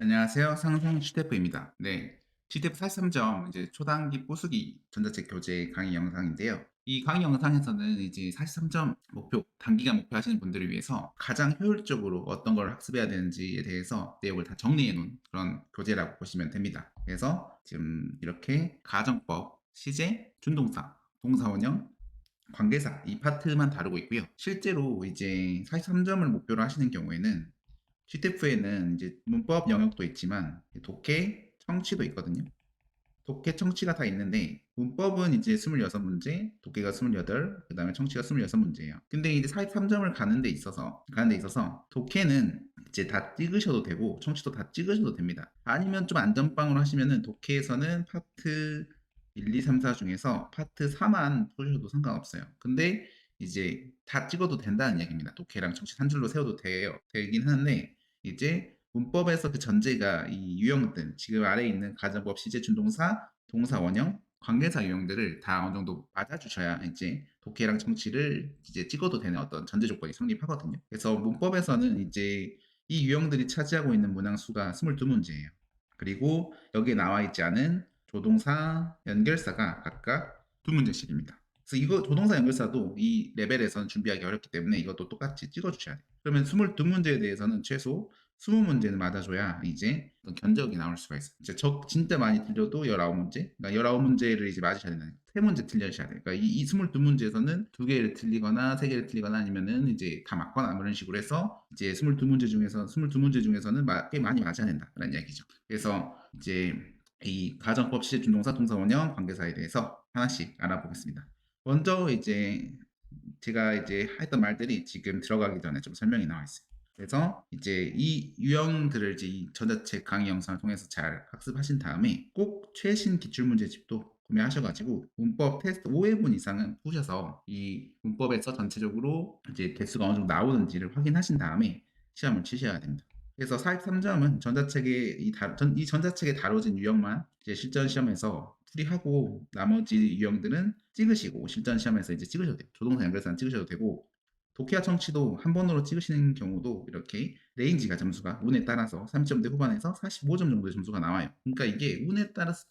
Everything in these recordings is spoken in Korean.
안녕하세요. 상상 GTF입니다. 네. GTF 43점 이제 초단기 부수기 전자책 교재 강의 영상인데요. 이 강의 영상에서는 이제 43점 목표, 단기간 목표 하시는 분들을 위해서 가장 효율적으로 어떤 걸 학습해야 되는지에 대해서 내용을 다 정리해 놓은 그런 교재라고 보시면 됩니다. 그래서 지금 이렇게 가정법, 시제, 준동사, 동사원형, 관계사 이 파트만 다루고 있고요. 실제로 이제 43점을 목표로 하시는 경우에는 GTF에는 이제 문법 영역도 있지만 독해, 청취도 있거든요. 독해, 청취가 다 있는데 문법은 이제 26문제, 독해가 28, 그 다음에 청취가 26문제예요. 근데 이제 43점을 가는 데 있어서 독해는 이제 다 찍으셔도 되고 청취도 다 찍으셔도 됩니다. 아니면 좀 안전빵으로 하시면은 독해에서는 파트 1, 2, 3, 4 중에서 파트 4만 푸셔도 상관없어요. 근데 이제 다 찍어도 된다는 이야기입니다. 독해랑 청취 한 줄로 세워도 되긴 하는데 이제 문법에서 그 전제가 이 유형들, 지금 아래에 있는 가정법, 시제, 준동사, 동사, 원형, 관계사 유형들을 다 어느 정도 맞아주셔야 이제 독해랑 청취를 이제 찍어도 되는 어떤 전제 조건이 성립하거든요. 그래서 문법에서는 이제 이 유형들이 차지하고 있는 문항수가 22문제예요. 그리고 여기에 나와 있지 않은 조동사, 연결사가 각각 2문제씩입니다. 그래서 이거 조동사 연결사도 이 레벨에서는 준비하기 어렵기 때문에 이것도 똑같이 찍어주셔야 돼요. 그러면 22문제에 대해서는 최소 20문제는 맞아줘야 이제 어떤 견적이 나올 수가 있어요. 이제 진짜 많이 틀려도 19문제? 그러니까 19문제를 이제 맞으셔야 되는 3문제 틀려주셔야 돼요. 그러니까 이 22문제에서는 2개를 틀리거나 3개를 틀리거나 아니면은 이제 다 맞거나 뭐 이런 식으로 해서 이제 22문제 중에서는 꽤 많이 맞아야 된다라는 이야기죠. 그래서 이제 이 가정법, 시제, 준동사, 동사, 원형, 관계사에 대해서 하나씩 알아보겠습니다. 먼저 이제 제가 이제 했던 말들이 지금 들어가기 전에 좀 설명이 나와 있어요. 그래서 이제 이 유형들을 이제 이 전자책 강의 영상을 통해서 잘 학습하신 다음에 꼭 최신 기출문제집도 구매하셔가지고 문법 테스트 5회분 이상은 푸셔서 이 문법에서 전체적으로 이제 개수가 어느 정도 나오는지를 확인하신 다음에 시험을 치셔야 됩니다. 그래서 43점은 이 전자책에 다뤄진 유형만 이제 실전 시험에서 풀이하고 나머지 유형들은 찍으시고 실전 시험에서 이제 찍으셔도 돼요. 조동사 연결사는 찍으셔도 되고 독해와 청취도 한 번으로 찍으시는 경우도 이렇게 레인지가 점수가 운에 따라서 30점대 후반에서 45점 정도의 점수가 나와요. 그러니까 이게 운에 따라서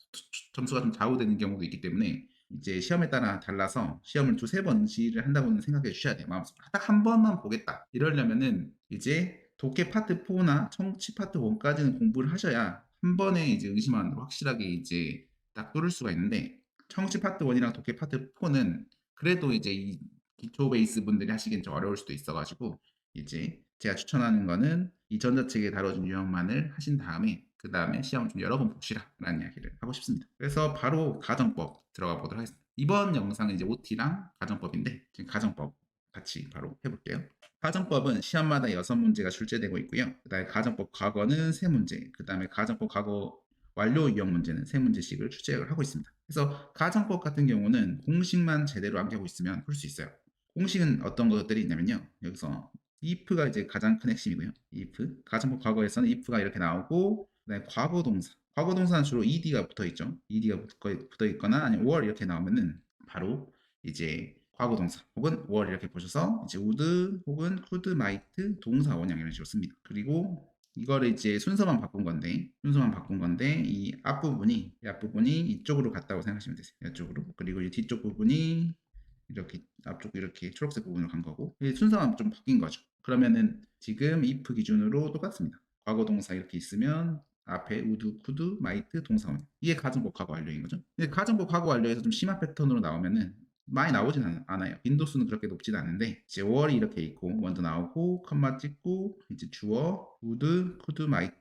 점수가 좀 좌우되는 경우도 있기 때문에 이제 시험에 따라 달라서 시험을 두세 번 지휘를 한다고는 생각해 주셔야 돼요. 마음속으로 딱 한 번만 보겠다. 이러려면은 이제 독해 파트 4나 청취 파트 1까지는 공부를 하셔야 한 번에 이제 의심안으로 확실하게 이제 딱 뚫을 수가 있는데 청취 파트 1이랑 독해 파트 4는 그래도 이제 이 기초 베이스 분들이 하시기엔 좀 어려울 수도 있어가지고 이제 제가 추천하는 거는 이 전자책에 다뤄진 유형만을 하신 다음에 그 다음에 시험을 좀 여러 번 보시라 라는 이야기를 하고 싶습니다. 그래서 바로 가정법 들어가 보도록 하겠습니다. 이번 영상은 이제 OT랑 가정법인데 지금 가정법 같이 바로 해볼게요. 가정법은 시험마다 6문제가 출제되고 있고요. 그 다음에 가정법 과거는 3문제, 그 다음에 가정법 과거 완료 유형 문제는 3문제씩을 출제를 하고 있습니다. 그래서 가정법 같은 경우는 공식만 제대로 암기하고 있으면 풀 수 있어요. 공식은 어떤 것들이 있냐면요. 여기서 if가 이제 가장 큰 핵심이고요. if. 가정법 과거에서는 if가 이렇게 나오고, 그다음에 과거 동사. 과거 동사는 주로 ed가 붙어 있죠. ed가 붙어 있거나 아니면 were 이렇게 나오면은 바로 이제 과거 동사 혹은 were 이렇게 보셔서 이제 would 혹은 could, might 동사 원형 이런 식으로 씁니다. 그리고 이거를 이제 순서만 바꾼 건데 이 앞부분이 이쪽으로 갔다고 생각하시면 되세요. 이쪽으로. 그리고 이 뒤쪽 부분이 이렇게 앞쪽 이렇게 초록색 부분으로 간 거고 순서만 좀 바뀐 거죠. 그러면은 지금 if 기준으로 똑같습니다. 과거 동사 이렇게 있으면 앞에 would, could, might 동사원 이게 가정법 과거 완료인 거죠. 근데 가정법 과거 완료에서 좀 심한 패턴으로 나오면은 많이 나오진 않아요. 빈도수는 그렇게 높진 않은데 이제 월이 이렇게 있고 먼저 나오고 컴마 찍고 이제 주어 would, could, might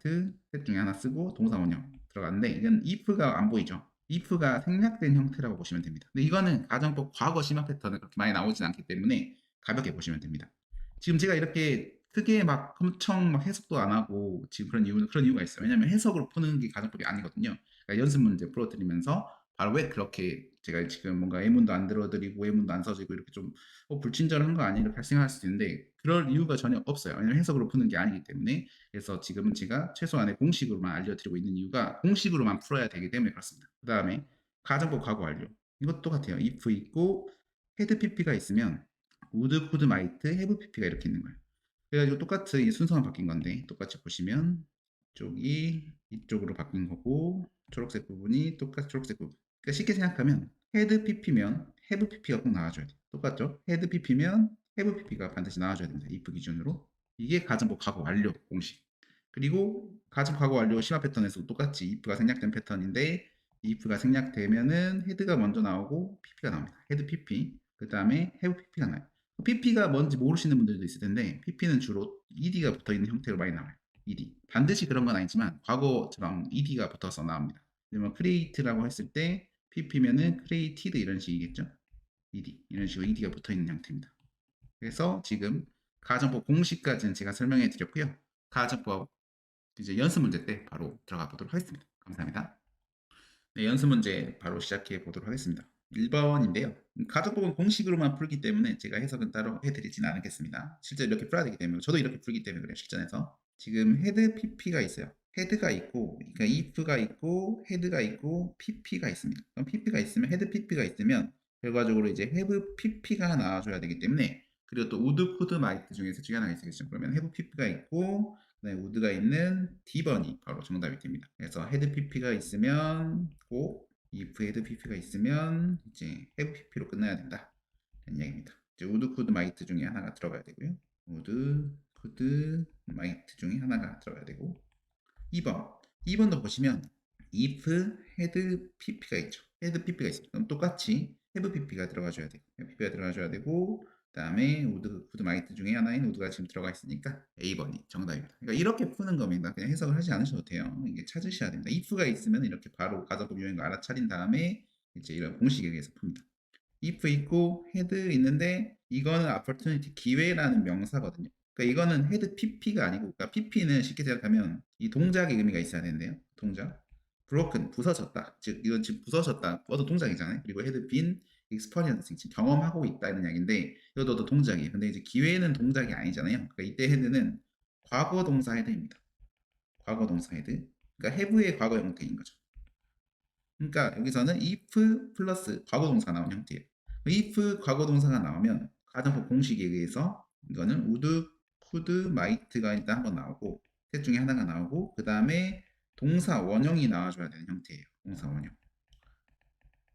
셋 중에 하나 쓰고 동사 원형 들어갔는데 이건 if가 안 보이죠. if가 생략된 형태라고 보시면 됩니다. 근데 이거는 가정법 과거 심화 패턴은 그렇게 많이 나오진 않기 때문에 가볍게 보시면 됩니다. 지금 제가 이렇게 크게 막 엄청 막 해석도 안 하고 지금 그런 이유가 있어요. 왜냐면 해석으로 푸는 게 가정법이 아니거든요. 그러니까 연습 문제 풀어드리면서 바로 왜 그렇게 제가 지금 뭔가 예문도 안 들어드리고 예문도 안 써지고 이렇게 좀 불친절한 거 아니에요? 발생할 수도 있는데 그럴 이유가 전혀 없어요. 왜냐면 해석으로 푸는 게 아니기 때문에. 그래서 지금은 제가 최소한의 공식으로만 알려드리고 있는 이유가 공식으로만 풀어야 되기 때문에 그렇습니다. 그 다음에 가정법 과거 완료. 이것도 똑같아요. if 있고 had pp가 있으면 would, could, might, have pp가 이렇게 있는 거예요. 그래가지고 똑같이 이 순서만 바뀐 건데 똑같이 보시면 이쪽이 이쪽으로 바뀐 거고 초록색 부분이 똑같이 초록색 부분. 그러니까 쉽게 생각하면 헤드 pp면 have pp가 꼭 나와줘야 돼. 똑같죠? 헤드 pp면 have pp가 반드시 나와줘야 됩니다. if 기준으로. 이게 가정법 과거 완료 공식. 그리고 가정 과거 완료 심화 패턴에서도 똑같이 if가 생략된 패턴인데 if가 생략되면은 헤드가 먼저 나오고 pp가 나옵니다. 헤드 pp. 그 다음에 have pp가 나와요. pp가 뭔지 모르시는 분들도 있을 텐데 pp는 주로 ed가 붙어 있는 형태로 많이 나와요. ed. 반드시 그런 건 아니지만 과거처럼 ed가 붙어서 나옵니다. 그러면 create라고 했을 때 pp면은 created 이런 식이겠죠. ed 이런 식으로 ed가 붙어 있는 형태입니다. 그래서 지금 가정법 공식까지는 제가 설명해 드렸고요. 가정법 이제 연습 문제 때 바로 들어가 보도록 하겠습니다. 감사합니다. 네, 연습 문제 바로 시작해 보도록 하겠습니다. 1번인데요. 가정법은 공식으로만 풀기 때문에 제가 해석은 따로 해드리지는 않겠습니다. 실제 이렇게 풀어야 되기 때문에 저도 이렇게 풀기 때문에 그래요. 실전에서. 지금 헤드 pp가 있어요. 헤드가 있고 그러니까 if가 있고 헤드가 있고 pp가 있습니다. 그럼 pp가 있으면 헤드 pp가 있으면 결과적으로 이제 have pp가 나와줘야 되기 때문에 그리고 또 would, could, might 중에서 중에 하나가 있겠죠. 그러면 have pp가 있고 그다음에 would가 있는 D번이 바로 정답이 됩니다. 그래서 head pp가 있으면 꼭 if head pp가 있으면 이제 have pp로 끝나야 된다. 이런 이야기입니다. 이제 would, could, might 중에 하나가 들어가야 되고요. would, could, might 중에 하나가 들어가야 되고 2번. 2번도 보시면 if head pp가 있죠. head pp가 있습니다. 그럼 똑같이 have pp가 들어가줘야 돼요. have pp가 들어가줘야 되고 그 다음에 would, could, might 중에 하나인 would가 지금 들어가 있으니까 A번이 정답입니다. 그러니까 이렇게 푸는 겁니다. 그냥 해석을 하지 않으셔도 돼요. 이게 찾으셔야 됩니다. if가 있으면 이렇게 바로 가정법 유형인 거 알아차린 다음에 이제 이런 공식에 의해서 풉니다. if 있고 head 있는데 이거는 opportunity 기회라는 명사거든요. 그러니까 이거는 head pp가 아니고 그러니까 pp는 쉽게 생각하면 이 동작의 의미가 있어야 되는데요. 동작. broken 부서졌다. 즉 이건 지금 부서졌다. 어도 동작이잖아요. 그리고 had been experience 지금 경험하고 있다 이런 이야기인데 이것도 동작이에요. 근데 이제 기회는 동작이 아니잖아요. 그러니까 이때 head는 과거 동사 헤드입니다. 과거 동사 헤드. 그러니까 have의 과거 형태인 거죠. 그러니까 여기서는 if 플러스 과거 동사가 나온 형태예요. if 과거 동사가 나오면 가정법 공식에 의해서 이거는 would, could, might가 일단 한번 나오고 셋 중에 하나가 나오고 그 다음에 동사 원형이 나와줘야 되는 형태예요. 동사 원형.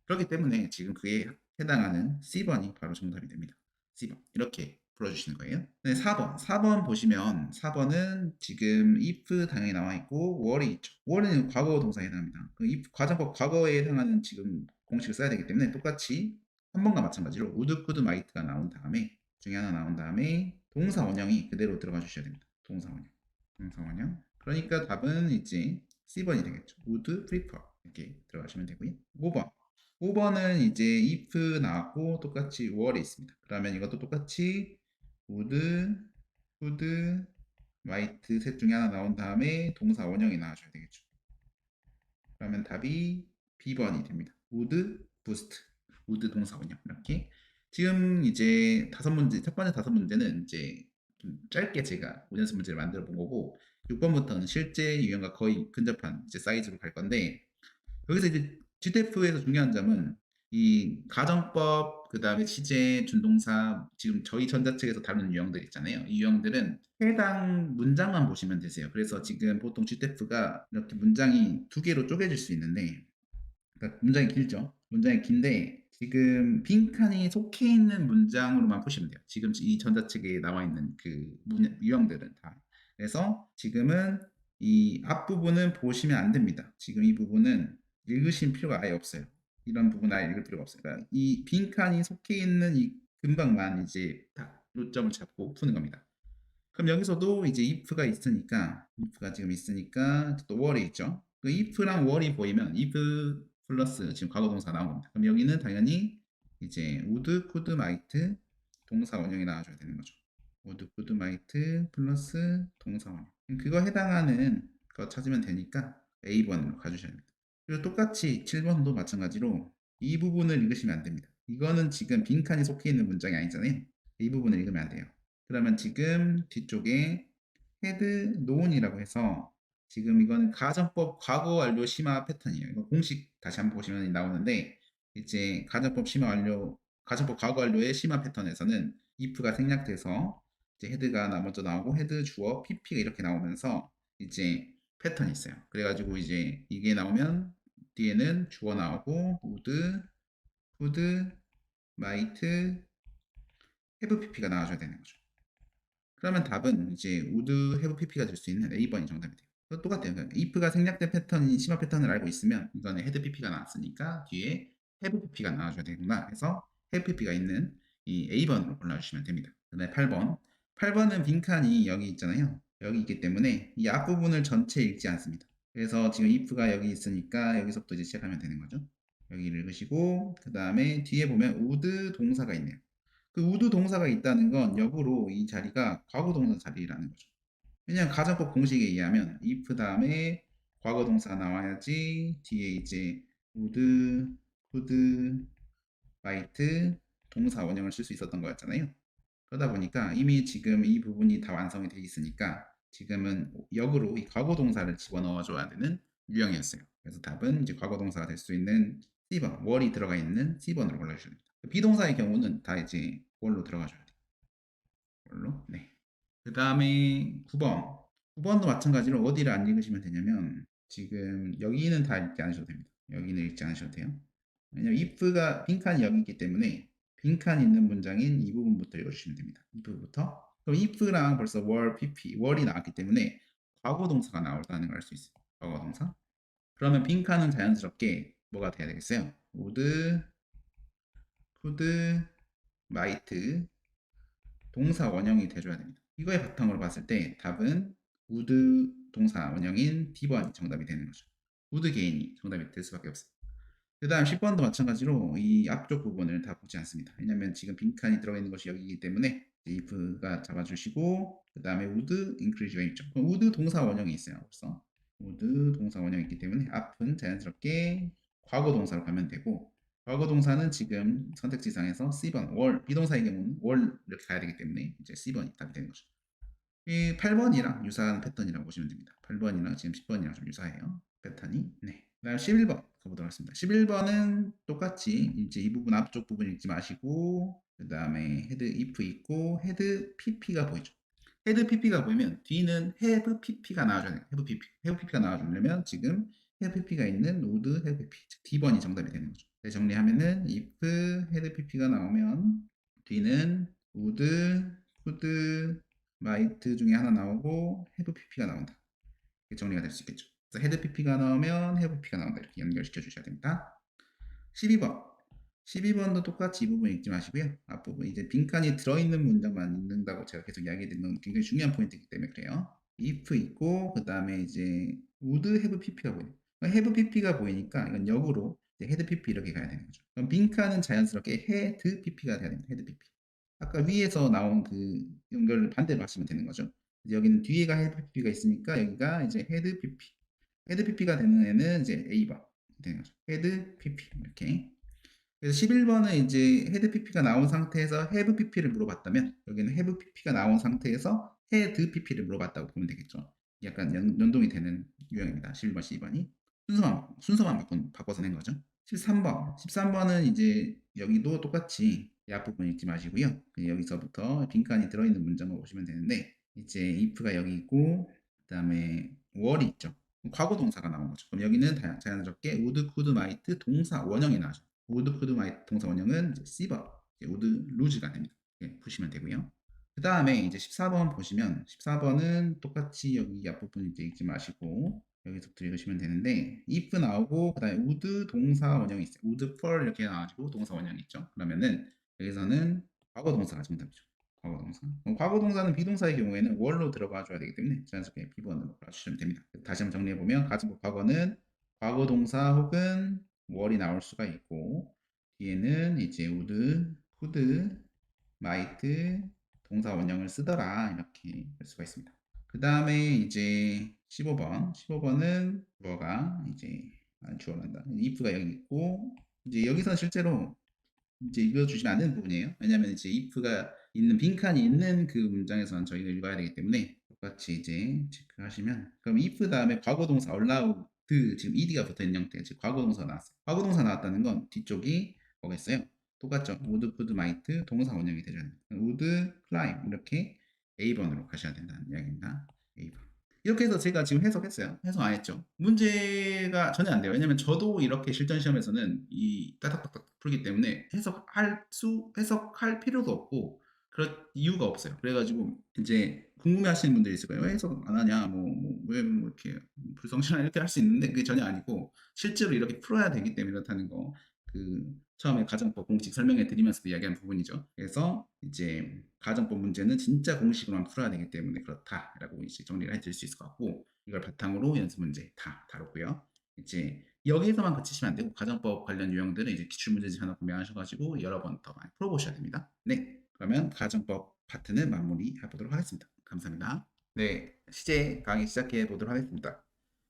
그렇기 때문에 지금 그에 해당하는 C번이 바로 정답이 됩니다. C번. 이렇게 풀어주시는 거예요. 네, 4번. 4번 보시면 4번은 지금 if 당연히 나와 있고 were이 있죠. were는 과거 동사에 해당합니다. 그 if 과정법 과거에 해당하는 지금 공식을 써야 되기 때문에 똑같이 3번과 마찬가지로 would, could, might가 나온 다음에 중에 하나 나온 다음에 동사 원형이 그대로 들어가 주셔야 됩니다. 동사 원형. 동사 원형. 그러니까 답은 이제 C번이 되겠죠. would, prefer 이렇게 들어가시면 되고요. 5번. 5번은 이제 if 나왔고 똑같이 were이 있습니다. 그러면 이것도 똑같이 would, could, might 셋 중에 하나 나온 다음에 동사 원형이 나와줘야 되겠죠. 그러면 답이 B번이 됩니다. would, boost, would 동사 원형 이렇게 지금 이제 첫 번째 5문제는 이제 좀 짧게 제가 연습 문제를 만들어 본 거고 6번부터는 실제 유형과 거의 근접한 이제 사이즈로 갈 건데 여기서 이제 GTF에서 중요한 점은 이 가정법, 그 다음에 시제, 준동사, 지금 저희 전자책에서 다루는 유형들 있잖아요. 이 유형들은 해당 문장만 보시면 되세요. 그래서 지금 보통 GTF가 이렇게 문장이 2개로 쪼개질 수 있는데, 그러니까 문장이 길죠. 문장이 긴데, 지금 빈칸이 속해 있는 문장으로만 보시면 돼요. 지금 이 전자책에 나와 있는 그 유형들은 다. 그래서 지금은 이 앞부분은 보시면 안 됩니다. 지금 이 부분은 읽으실 필요가 아예 없어요. 이런 부분 아예 읽을 필요가 없어요. 그러니까 이 빈칸이 속해 있는 이 근방만 이제 딱 요점을 잡고 푸는 겁니다. 그럼 여기서도 이제 if가 지금 있으니까 또 were이 있죠. 그 if랑 were이 보이면 if 플러스 지금 과거 동사 나온 겁니다. 그럼 여기는 당연히 이제 would, could, might 동사 원형이 나와줘야 되는 거죠. would, could, might 플러스 동사 원형. 그거 해당하는 거 찾으면 되니까 A번으로 가주셔야 됩니다. 그리고 똑같이 7번도 마찬가지로 이 부분을 읽으시면 안 됩니다. 이거는 지금 빈칸이 속해 있는 문장이 아니잖아요. 이 부분을 읽으면 안 돼요. 그러면 지금 뒤쪽에 헤드 노온이라고 해서 지금 이거는 가정법 과거 완료 심화 패턴이에요. 이거 공식 다시 한번 보시면 나오는데 이제 가정법 과거 완료의 심화 패턴에서는 if가 생략돼서 이제 헤드가 먼저 나오고 헤드 주어 pp가 이렇게 나오면서 이제 패턴이 있어요. 그래가지고 이제 이게 나오면 뒤에는 주어 나오고 would, could, might, have pp가 나와줘야 되는 거죠. 그러면 답은 이제 would, have pp가 될 수 있는 A번이 정답이 돼요. 그것도 똑같아요. 그러니까 if가 생략된 패턴이 심화 패턴을 알고 있으면 이거는 had pp가 나왔으니까 뒤에 have pp가 나와줘야 되구나 해서 have pp가 있는 이 A번으로 골라주시면 됩니다. 그 다음에 8번. 8번은 빈칸이 여기 있잖아요. 여기 있기 때문에 이 앞부분을 전체 읽지 않습니다. 그래서 지금 if가 여기 있으니까 여기서부터 이제 시작하면 되는 거죠. 여기를 읽으시고 그 다음에 뒤에 보면 would 동사가 있네요. 그 would 동사가 있다는 건 역으로 이 자리가 과거 동사 자리라는 거죠. 왜냐하면 가정법 공식에 의하면 if 다음에 과거 동사 나와야지 뒤에 이제 would, could, might 동사 원형을 쓸 수 있었던 거였잖아요. 그러다 보니까 이미 지금 이 부분이 다 완성이 되어 있으니까 지금은 역으로 이 과거 동사를 집어넣어 줘야 되는 유형이었어요. 그래서 답은 이제 과거 동사가 될 수 있는 C번, 월이 들어가 있는 C번으로 골라주셔야 됩니다. 비동사의 경우는 다 이제 월로 들어가줘야 돼요. 월로. 네. 그 다음에 9번. 9번도 마찬가지로 어디를 안 읽으시면 되냐면 지금 여기는 다 읽지 않으셔도 됩니다. 여기는 읽지 않으셔도 돼요. 왜냐면 if가 빈칸이 여기 있기 때문에 빈칸이 있는 문장인 이 부분부터 읽어주시면 됩니다. 이 부분부터. 그럼 if랑 벌써 were, pp, 월이 나왔기 때문에 과거 동사가 나온다는 걸 알 수 있어요. 과거 동사. 그러면 빈칸은 자연스럽게 뭐가 돼야 되겠어요? would, could, might 동사 원형이 돼줘야 됩니다. 이거의 바탕으로 봤을 때 답은 would 동사 원형인 D번이 정답이 되는 거죠. would 개인이 정답이 될 수밖에 없어요. 그 다음 10번도 마찬가지로 이 앞쪽 부분을 다 보지 않습니다. 왜냐면 지금 빈칸이 들어있는 것이 여기이기 때문에 if가 잡아주시고 그 다음에 would increase가 있죠. would 동사 원형이 있어요. 벌써 would 동사 원형이 있기 때문에 앞은 자연스럽게 과거 동사로 가면 되고 과거 동사는 지금 선택지상에서 C번 월 비동사의 경우는 월 이렇게 가야 되기 때문에 이제 C번이 답이 되는 거죠. 이 8번이랑 유사한 패턴이라고 보시면 됩니다. 8번이랑 지금 10번이랑 좀 유사해요. 패턴이. 네. 그다음 11번 가보도록 하겠습니다. 11번은 똑같이 이제 이 부분 앞쪽 부분 읽지 마시고 그 다음에 헤드 if 있고 헤드 pp가 보이죠. 헤드 pp가 보이면 뒤는 have pp가 나와줘야 돼요. have pp. have pp가 나와주려면 지금 have pp가 있는 would have pp. 즉 D번이 정답이 되는 거죠. 네, 정리하면은 if had pp가 나오면 뒤는 would, could, might 중에 하나 나오고 have pp가 나온다. 이렇게 정리가 될 수 있겠죠. 그래서 had pp가 나오면 have pp가 나온다. 이렇게 연결시켜 주셔야 됩니다. 12번. 12번도 똑같이 이 부분 읽지 마시고요. 앞부분 이제 빈칸이 들어있는 문장만 읽는다고 제가 계속 이야기드리는 건 굉장히 중요한 포인트이기 때문에 그래요. if 있고 그 다음에 이제 would have pp가 보여요. have pp가 보이니까 이건 역으로 head pp 이렇게 가야 되는 거죠. 그럼 빈칸은 자연스럽게 head pp가 돼야 됩니다. head pp. 아까 위에서 나온 그 연결을 반대로 하시면 되는 거죠. 여기는 뒤에가 head pp가 있으니까 여기가 이제 head pp. head pp가 되는 애는 이제 A번 되는 거죠. head pp 이렇게. 그래서 11번은 이제 head pp가 나온 상태에서 have pp를 물어봤다면 여기는 have pp가 나온 상태에서 head pp를 물어봤다고 보면 되겠죠. 약간 연동이 되는 유형입니다. 11번, 12번이. 순서만 바꿔서 낸 거죠. 13번. 13번은 이제 여기도 똑같이 이 앞부분 읽지 마시고요. 여기서부터 빈칸이 들어있는 문장만 보시면 되는데 이제 if가 여기 있고 그 다음에 월이 있죠. 과거 동사가 나온 거죠. 그럼 여기는 자연스럽게 would, could, might 동사 원형이 나와죠. would, could, might 동사 원형은 C번, would, lose가 됩니다. 예, 보시면 되고요. 그 다음에 이제 14번 보시면 14번은 똑같이 여기 앞부분 이제 읽지 마시고 여기서부터 읽으시면 되는데 if 나오고 그 다음에 would 동사 원형이 있어요. would for 이렇게 나와가지고 동사 원형이 있죠. 그러면은 여기서는 과거 동사가 정답이죠. 과거 동사. 과거 동사는 비동사의 경우에는 월로 들어가 줘야 되기 때문에 자연스럽게 B번으로 골라주시면 됩니다. 다시 한번 정리해보면 가정법 과거는 과거 동사 혹은 월이 나올 수가 있고 뒤에는 이제 would, could, might 동사 원형을 쓰더라 이렇게 할 수가 있습니다. 그 다음에 이제 15번 15번은 주어가 이제 주어란다 if가 여기 있고 이제 여기서 실제로 이제 읽어주시면 안 되는 부분이에요. 왜냐하면 이제 if가 있는 빈칸이 있는 그 문장에서는 저희가 읽어야 되기 때문에 똑같이 이제 체크하시면 그럼 if 다음에 과거 동사 allowed 지금 ed가 붙어 있는 형태 즉 과거 동사 나왔어요. 과거 동사 나왔다는 건 뒤쪽이 뭐겠어요? 똑같죠. would, could, might 동사 원형이 되죠. would, climb 이렇게 A번으로 가셔야 된다는 이야기입니다. A번. 이렇게 해서 제가 지금 해석했어요. 해석 안 했죠. 문제가 전혀 안 돼요. 왜냐면 저도 이렇게 실전 시험에서는 이 따닥따닥 풀기 때문에 해석할 필요도 없고 그럴 이유가 없어요. 그래가지고 이제 궁금해하시는 분들이 있을 거예요. 왜 해석 안 하냐, 왜 뭐 이렇게 불성실하냐 이렇게 할 수 있는데 그게 전혀 아니고 실제로 이렇게 풀어야 되기 때문에 그렇다는 거. 처음에 가정법 공식 설명해 드리면서도 이야기한 부분이죠. 그래서 이제 가정법 문제는 진짜 공식으로만 풀어야 되기 때문에 그렇다라고 이제 정리를 해드릴 수 있을 것 같고 이걸 바탕으로 연습 문제 다 다뤘고요. 이제 여기서만 그치시면 안 되고 가정법 관련 유형들은 이제 기출문제집 하나 구매하셔가지고 여러 번 더 많이 풀어보셔야 됩니다. 네, 그러면 가정법 파트는 마무리 해보도록 하겠습니다. 감사합니다. 네, 시제 강의 시작해 보도록 하겠습니다.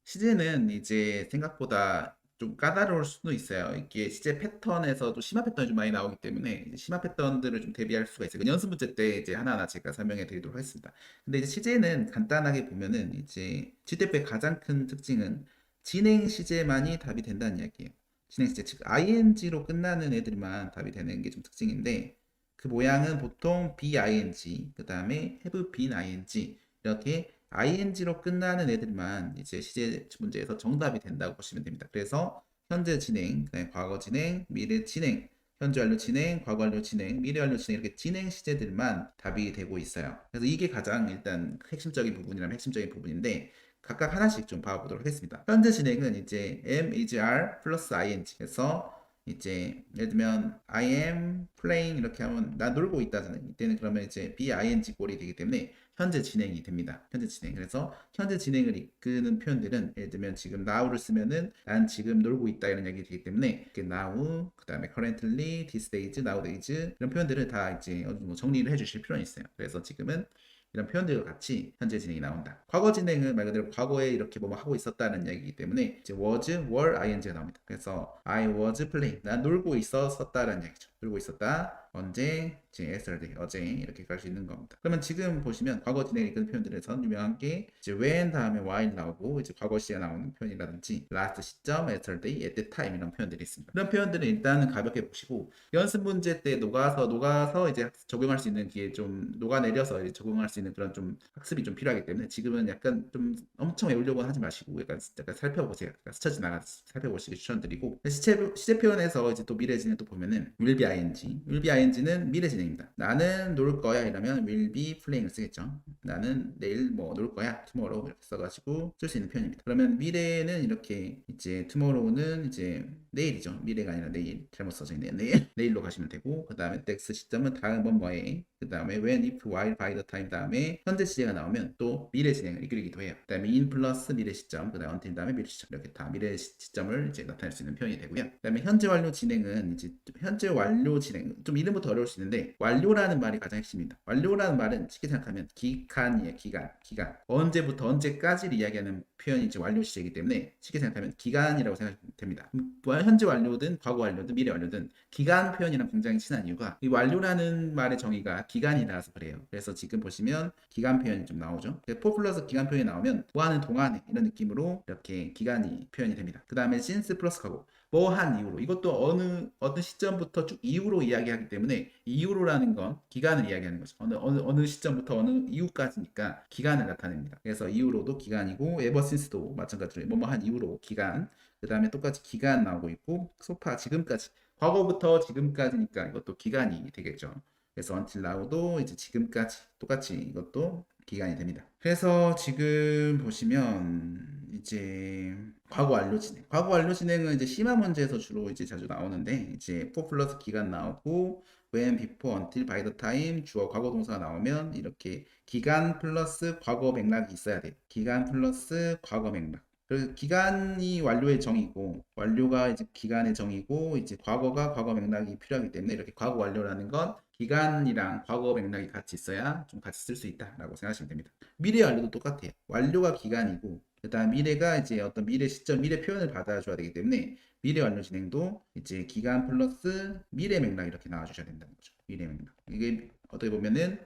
시제는 이제 생각보다 좀 까다로울 수도 있어요. 이게 시제 패턴에서도 심화 패턴이 좀 많이 나오기 때문에 이제 심화 패턴들을 좀 대비할 수가 있어요. 연습 문제 때 이제 하나하나 제가 설명해 드리도록 하겠습니다. 근데 이제 시제는 간단하게 보면은 이제 GTF의 가장 큰 특징은 진행 시제만이 답이 된다는 이야기예요. 진행 시제, 즉 ing로 끝나는 애들만 답이 되는 게 좀 특징인데 그 모양은 보통 bing, 그 다음에 have been ing 이렇게 ing로 끝나는 애들만 이제 시제 문제에서 정답이 된다고 보시면 됩니다. 그래서 현재 진행, 그다음에 과거 진행, 미래 진행, 현재 완료 진행, 과거 완료 진행, 미래 완료 진행 이렇게 진행 시제들만 답이 되고 있어요. 그래서 이게 가장 일단 핵심적인 부분이라면 핵심적인 부분인데 각각 하나씩 좀 봐보도록 하겠습니다. 현재 진행은 이제 am, is, are 플러스 ing 해서 이제 예를 들면 I am playing 이렇게 하면 나 놀고 있다잖아요. 이때는 그러면 이제 be 꼴이 되기 때문에 현재 진행이 됩니다. 현재 진행. 그래서 현재 진행을 이끄는 표현들은 예를 들면 지금 now를 쓰면은 난 지금 놀고 있다 이런 얘기 되기 때문에 now, 그 다음에 currently, these days, nowadays 이런 표현들을 다 이제 어느 정도 정리를 해주실 필요는 있어요. 그래서 지금은 이런 표현들과 같이 현재 진행이 나온다. 과거 진행은 말 그대로 과거에 이렇게 뭐 하고 있었다는 얘기이기 때문에 이제 was, were, ing가 나옵니다. 그래서 I was playing. 난 놀고 있었다라는 얘기죠. 놀고 있었다. 언제? 이제 yesterday. 어제 이렇게 갈 수 있는 겁니다. 그러면 지금 보시면 과거 진행을 이끄는 표현들에서 유명한 게 이제 when 다음에 while 나오고 이제 과거 시에 나오는 표현이라든지 last 시점, yesterday, at the time 이런 표현들이 있습니다. 그런 표현들은 일단은 가볍게 보시고 연습 문제 때 녹아서 이제 적용할 수 있는 기회 좀 녹아내려서 이제 적용할 수 있는 그런 좀 학습이 좀 필요하기 때문에 지금은 약간 좀 엄청 외우려고 하지 마시고 약간 살펴보세요. 약간 스쳐 지나가 살펴보시기 추천드리고 시제 표현에서 이제 또 미래 진행 또 보면은 will be ing는 미래 진행입니다. 나는 놀 거야 이러면 will be playing을 쓰겠죠. 나는 내일 뭐 놀 거야 tomorrow 이렇게 써가지고 쓸 수 있는 표현입니다. 그러면 미래는 이렇게 이제 tomorrow는 이제 내일이죠. 미래가 아니라 내일 잘못 써져 있네요. 내일로 가시면 되고 그 다음에 next 시점은 다음은 뭐에 그 다음에 when, if, while, by the time 다음에 현재 시제가 나오면 또 미래 진행을 이끌기도 해요. 그 다음에 in 플러스 미래 시점, 그 다음에 until 다음에 미래 시점 이렇게 다 미래 시점을 이제 나타낼 수 있는 표현이 되고요. 그 다음에 현재 완료 진행은 이제 현재 완료 진행 좀 이름부터 어려울 수 있는데 완료라는 말이 가장 핵심입니다. 완료라는 말은 쉽게 생각하면 기간이에요. 기간 언제부터 언제까지를 이야기하는 표현이 이제 완료 시제이기 때문에 쉽게 생각하면 기간이라고 생각하시면 됩니다. 현재 완료든 과거 완료든 미래 완료든 기간 표현이랑 굉장히 친한 이유가 이 완료라는 말의 정의가 기간이라서 그래요. 그래서 지금 보시면 기간 표현이 좀 나오죠. for 플러스 기간 표현이 나오면 뭐 하는 동안에 이런 느낌으로 이렇게 기간이 표현이 됩니다. 그 다음에 since 플러스 하고 뭐 한 이후로 이것도 어느 시점부터 쭉 이후로 이야기하기 때문에 이후로라는 건 기간을 이야기하는 거죠. 어느 시점부터 어느 이후까지니까 기간을 나타냅니다. 그래서 이후로도 기간이고 ever since도 마찬가지로 뭐 한 이후로 기간 그 다음에 똑같이 기간 나오고 있고 소파 지금까지 과거부터 지금까지니까 이것도 기간이 되겠죠. 그래서 until now도 이제 지금까지 똑같이 이것도 기간이 됩니다. 그래서 지금 보시면 이제 과거 완료 진행. 과거 완료 진행은 이제 심화 문제에서 주로 이제 자주 나오는데 이제 for 플러스 기간 나오고 when, before, until, by the time 주어 과거 동사가 나오면 이렇게 기간 플러스 과거 맥락이 있어야 돼요. 기간 플러스 과거 맥락. 그 기간이 완료의 정의고 완료가 이제 기간의 정의고 이제 과거가 과거 맥락이 필요하기 때문에 이렇게 과거 완료라는 건 기간이랑 과거 맥락이 같이 있어야 좀 같이 쓸 수 있다라고 생각하시면 됩니다. 미래 완료도 똑같아요. 완료가 기간이고 그다음 미래가 이제 어떤 미래 시점, 미래 표현을 받아줘야 되기 때문에 미래 완료 진행도 이제 기간 플러스 미래 맥락 이렇게 나와주셔야 된다는 거죠. 미래 맥락. 이게 어떻게 보면은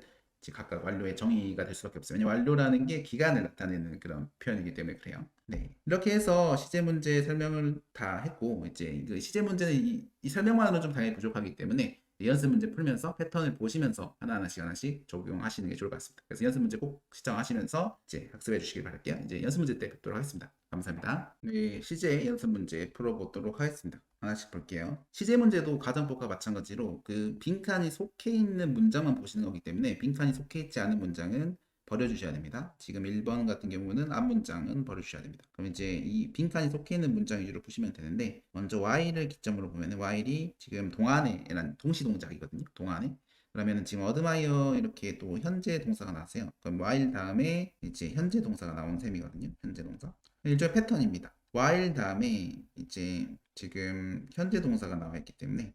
각각 완료의 정의가 될 수밖에 없어요. 왜냐면 완료라는 게 기간을 나타내는 그런 표현이기 때문에 그래요. 네. 이렇게 해서 시제 문제 설명을 다 했고, 이제 그 시제 문제는 이 설명만으로 좀 당연히 부족하기 때문에 연습 문제 풀면서 패턴을 보시면서 하나씩 적용하시는 게 좋을 것 같습니다. 그래서 연습 문제 꼭 시청하시면서 이제 학습해 주시길 바랄게요. 이제 연습 문제 때 뵙도록 하겠습니다. 감사합니다. 네, 시제 연습 문제 풀어보도록 하겠습니다. 하나씩 볼게요. 시제 문제도 가정법과 마찬가지로 그 빈칸이 속해 있는 문장만 보시는 거기 때문에 빈칸이 속해 있지 않은 문장은 버려주셔야 됩니다. 지금 1번 같은 경우는 앞문장은 버려주셔야 됩니다. 그럼 이제 이 빈칸이 속해 있는 문장 위주로 보시면 되는데, 먼저 while을 기점으로 보면 while이 지금 동안에라는 동시동작이거든요. 동안에. 그러면 지금 어드마이어 이렇게 또 현재 동사가 나왔어요. 그럼 while 다음에 이제 현재 동사가 나온 셈이거든요. 현재 동사. 일종의 패턴입니다. while 다음에 이제 지금 현재 동사가 나와 있기 때문에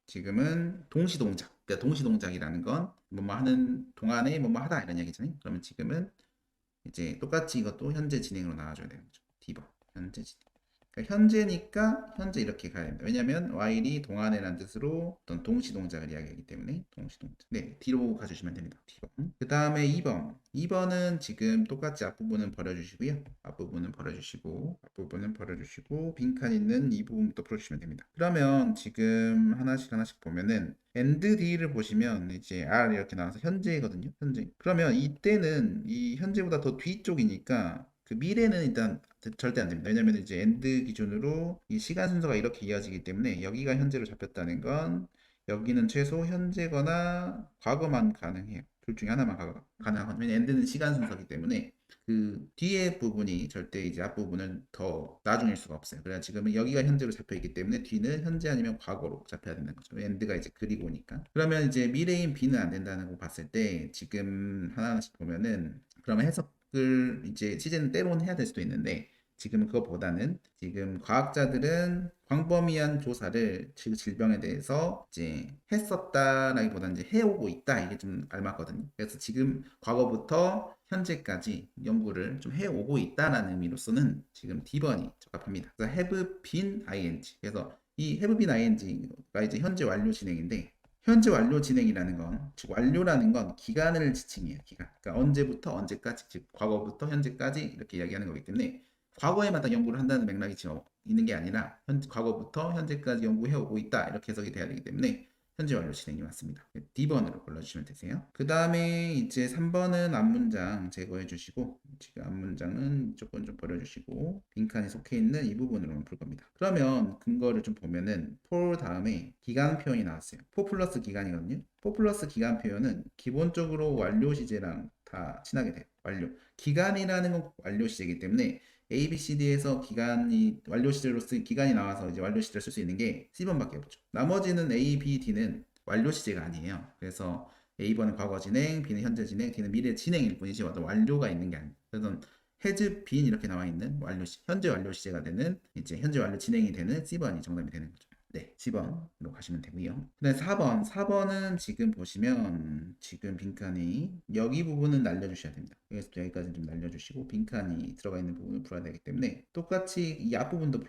지금은 동시동작. 그러니까 동시동작이라는 건 뭐뭐 하는 동안에 뭐뭐 하다 이런 얘기잖아요. 그러면 지금은 이제 똑같이 이것도 현재 진행으로 나와줘야 되는 거죠. D번 현재 진행. 그러니까 현재니까 현재 이렇게 가야 됩니다. 왜냐하면 while이 동안이라는 뜻으로 어떤 동시 동작을 이야기하기 때문에 동시 동작. 네, D로 가주시면 됩니다. D번. 그 다음에 2번. 2번은 지금 똑같이 앞부분은 버려주시고요. 앞부분은 버려주시고 빈칸 있는 이 부분부터 풀어주시면 됩니다. 그러면 지금 하나씩 보면은 and D를 보시면 이제 R 이렇게 나와서 현재거든요. 현재. 그러면 이때는 이 현재보다 더 뒤쪽이니까 그 미래는 일단 절대 안 됩니다. 왜냐면 이제 end 기준으로 이 시간 순서가 이렇게 이어지기 때문에 여기가 현재로 잡혔다는 건 여기는 최소 현재거나 과거만 가능해요. 둘 중에 하나만 가능하거든요. 왜냐면 end는 시간 순서이기 때문에 그 뒤에 부분이 절대 이제 앞부분은 더 나중일 수가 없어요. 그래서 지금은 여기가 현재로 잡혀 있기 때문에 뒤는 현재 아니면 과거로 잡혀야 된다는 거죠. end가 이제 그리고 오니까. 그러면 이제 미래인 B는 안 된다는 거 봤을 때 지금 하나씩 보면은 그러면 해석을 이제 시제는 때로는 해야 될 수도 있는데 지금 그거보다는 지금 과학자들은 광범위한 조사를 그 질병에 대해서 이제 했었다라기보다는 이제 해오고 있다 이게 좀 알맞거든요. 그래서 지금 과거부터 현재까지 연구를 좀 해오고 있다라는 의미로서는 지금 D번이 적합합니다. 그래서 have been ing. 그래서 이 have been ing가 이제 현재 완료 진행인데 현재 완료 진행이라는 건, 즉 완료라는 건 기간을 지칭해요. 기간. 그러니까 언제부터 언제까지, 즉 과거부터 현재까지 이렇게 이야기하는 거기 때문에 과거에마다 연구를 한다는 맥락이 지금 있는 게 아니라 과거부터 현재까지 연구해 오고 있다 이렇게 해석이 돼야 되기 때문에 현재 완료 진행이 맞습니다. D번으로 골라주시면 되세요. 그 다음에 이제 3번은 앞문장 제거해 주시고 지금 앞문장은 조금 좀 버려주시고 빈칸이 속해 있는 이 부분으로만 풀 겁니다. 그러면 근거를 좀 보면은 for 다음에 기간 표현이 나왔어요. for 플러스 기간이거든요. for 플러스 기간 표현은 기본적으로 완료 시제랑 다 친하게 돼요. 완료. 기간이라는 건 완료 시제이기 때문에 A, B, C, D에서 기간이 완료 시제로 기간이 나와서 이제 완료 시제를 쓸 수 있는 게 C번밖에 없죠. 나머지는 A, B, D는 완료 시제가 아니에요. 그래서 A번은 과거 진행, B는 현재 진행, D는 미래 진행일 뿐이지 어떤 완료가 있는 게 아니에요. 그래서 has been 이렇게 나와 있는 완료 시, 현재 완료 시제가 되는 이제 현재 완료 진행이 되는 C번이 정답이 되는 거죠. 네, 10번으로 가시면 되고요. 그 다음에 4번. 4번은 지금 보시면 지금 빈칸이 여기 부분은 날려주셔야 됩니다. 여기서부터 여기까지 좀 날려주시고 빈칸이 들어가 있는 부분을 풀어야 되기 때문에 똑같이 이 앞부분도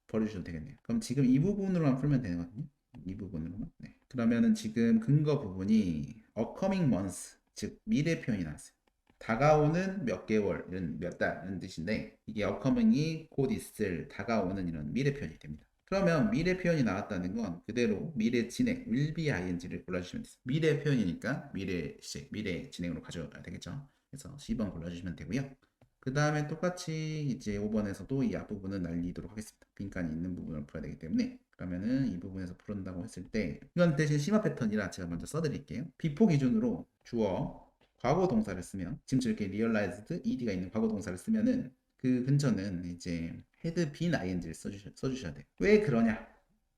버려주셔도 되겠네요. 그럼 지금 이 부분으로만 풀면 되거든요. 이 부분으로만. 네. 그러면은 지금 근거 부분이 upcoming months, 즉 미래 표현이 나왔어요. 다가오는 몇 개월, 이런 몇 달, 이런 뜻인데 이게 upcoming이 곧 있을, 다가오는 이런 미래 표현이 됩니다. 그러면 미래 표현이 나왔다는 건 그대로 미래 진행, will be ing를 골라주시면 돼요. 미래 표현이니까 미래 시제, 미래 진행으로 가져야 되겠죠. 그래서 C번 골라주시면 되고요. 그 다음에 똑같이 이제 5번에서도 이 앞부분은 날리도록 하겠습니다. 빈칸이 있는 부분을 풀어야 되기 때문에 그러면은 이 부분에서 풀은다고 했을 때 이건 대신 심화 패턴이라 제가 먼저 써드릴게요. before 기준으로 주어, 과거 동사를 쓰면 지금 이렇게 realized ed가 있는 과거 동사를 쓰면은 그 근처는 이제 had been ing를 써주셔야 돼요. 왜 그러냐?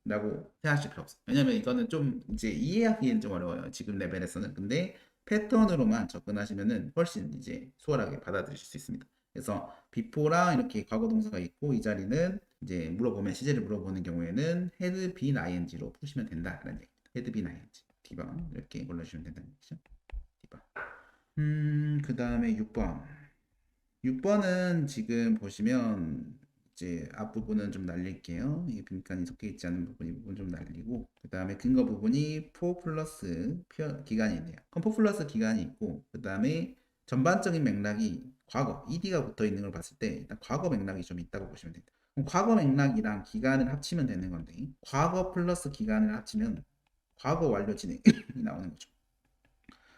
라고 생각하실 필요 없어요. 왜냐면 이거는 좀 이제 이해하기엔 좀 어려워요. 지금 레벨에서는. 근데 패턴으로만 접근하시면은 훨씬 이제 수월하게 받아들이실 수 있습니다. 그래서 before랑 이렇게 과거 동사가 있고 이 자리는 이제 물어보면 시제를 물어보는 경우에는 had been ing로 푸시면 된다라는 얘기입니다. had been ing. D번 이렇게 골라주시면 된다는 얘기죠. D번. 그 다음에 6번. 6번은 지금 보시면 이제 앞부분은 좀 날릴게요. 이 빈칸이 섞여 있지 않은 부분, 이 부분 좀 날리고 그 다음에 근거 부분이 for 플러스 기간이 있네요. 그럼 for 플러스 기간이 있고 그 다음에 전반적인 맥락이 과거, ed가 붙어 있는 걸 봤을 때 일단 과거 맥락이 좀 있다고 보시면 됩니다. 그럼 과거 맥락이랑 기간을 합치면 되는 건데 과거 플러스 기간을 합치면 과거 완료 진행이 나오는 거죠.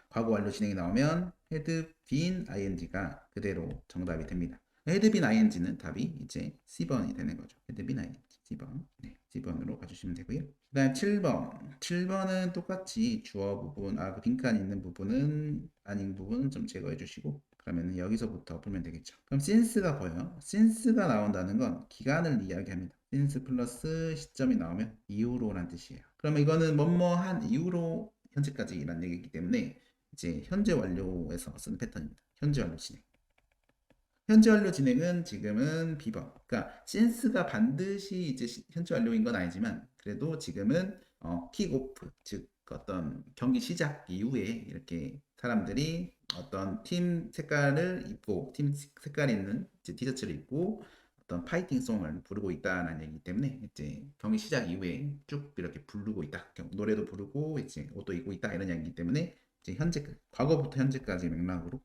과거 완료 진행이 나오면 had been ing가 그대로 정답이 됩니다. had been ing는 답이 이제 C번이 되는 거죠. had been ing C번. 네, C번으로 봐주시면 되고요. 그 다음 7번. 7번은 똑같이 주어 부분, 그 빈칸 있는 부분은 아닌 부분은 좀 제거해 주시고 그러면 여기서부터 풀면 되겠죠. 그럼 since가 보여요. since가 나온다는 건 기간을 이야기합니다. since 플러스 시점이 나오면 이후로란 뜻이에요. 그러면 이거는 뭐뭐한 이후로 현재까지라는 얘기이기 때문에 이제 현재 완료에서 쓰는 패턴입니다. 현재 완료 진행. 현재 완료 진행은 지금은 비번. 그러니까 since가 반드시 이제 현재 완료인 건 아니지만 그래도 지금은 킥오프 즉 어떤 경기 시작 이후에 이렇게 사람들이 어떤 팀 색깔을 입고 팀 색깔 있는 이제 티셔츠를 입고 어떤 파이팅 송을 부르고 있다는 얘기이기 때문에 이제 경기 시작 이후에 쭉 이렇게 부르고 있다. 노래도 부르고 이제 옷도 입고 있다 이런 얘기이기 때문에 이제 현재 과거부터 현재까지 맥락으로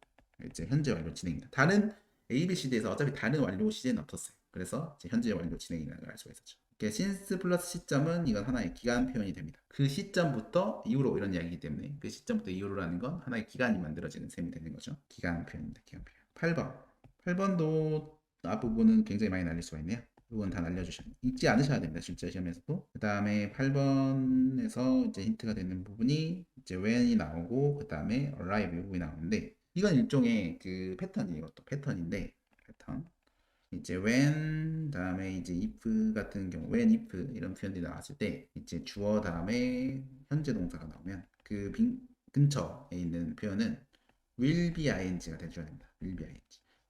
이제 현재 완료 진행입니다. 다른 ABCD에서 어차피 다른 완료 시제는 없었어요. 그래서 이제 현재 완료 진행이라는 걸 알 수가 있었죠. since 플러스 시점은 이건 하나의 기간 표현이 됩니다. 그 시점부터 이후로 이런 이야기이기 때문에 그 시점부터 이후로라는 건 하나의 기간이 만들어지는 셈이 되는 거죠. 기간 표현입니다. 기간 표현. 8번. 8번도 앞부분은 굉장히 많이 날릴 수가 있네요. 이건 다 날려주시면 잊지 않으셔야 됩니다. 실제 시험에서도. 그 다음에 8번에서 이제 힌트가 되는 부분이 이제 when이 나오고 그 다음에 arrive 이 부분이 나오는데 이건 일종의 그 패턴이에요. 또 패턴인데 패턴. 이제 when 다음에 이제 if 같은 경우 when if 이런 표현들이 나왔을 때 이제 주어 다음에 현재 동사가 나오면 그 근처에 있는 표현은 will be ing가 돼줘야 됩니다. will be ing.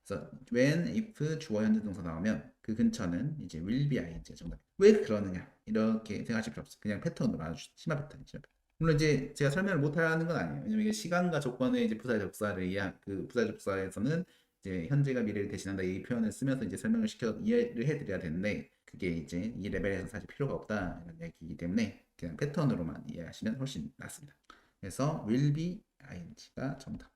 그래서 when if 주어 현재 동사 나오면 그 근처는 이제 will be ing가 정답. 왜 그러느냐 이렇게 생각하실 필요 없어요. 그냥 패턴으로 아주 심화 패턴이 심화 패턴. 물론 이제 제가 설명을 못 하는 건 아니에요. 왜냐면 이게 시간과 조건의 이제 부사 접사를 이해한 그 부사 접사에서는 이제 현재가 미래를 대신한다 이 표현을 쓰면서 이제 설명을 시켜 이해를 해드려야 되는데 그게 이제 이 레벨에서 사실 필요가 없다 이런 얘기이기 때문에 그냥 패턴으로만 이해하시면 훨씬 낫습니다. 그래서 will be ing가 정답.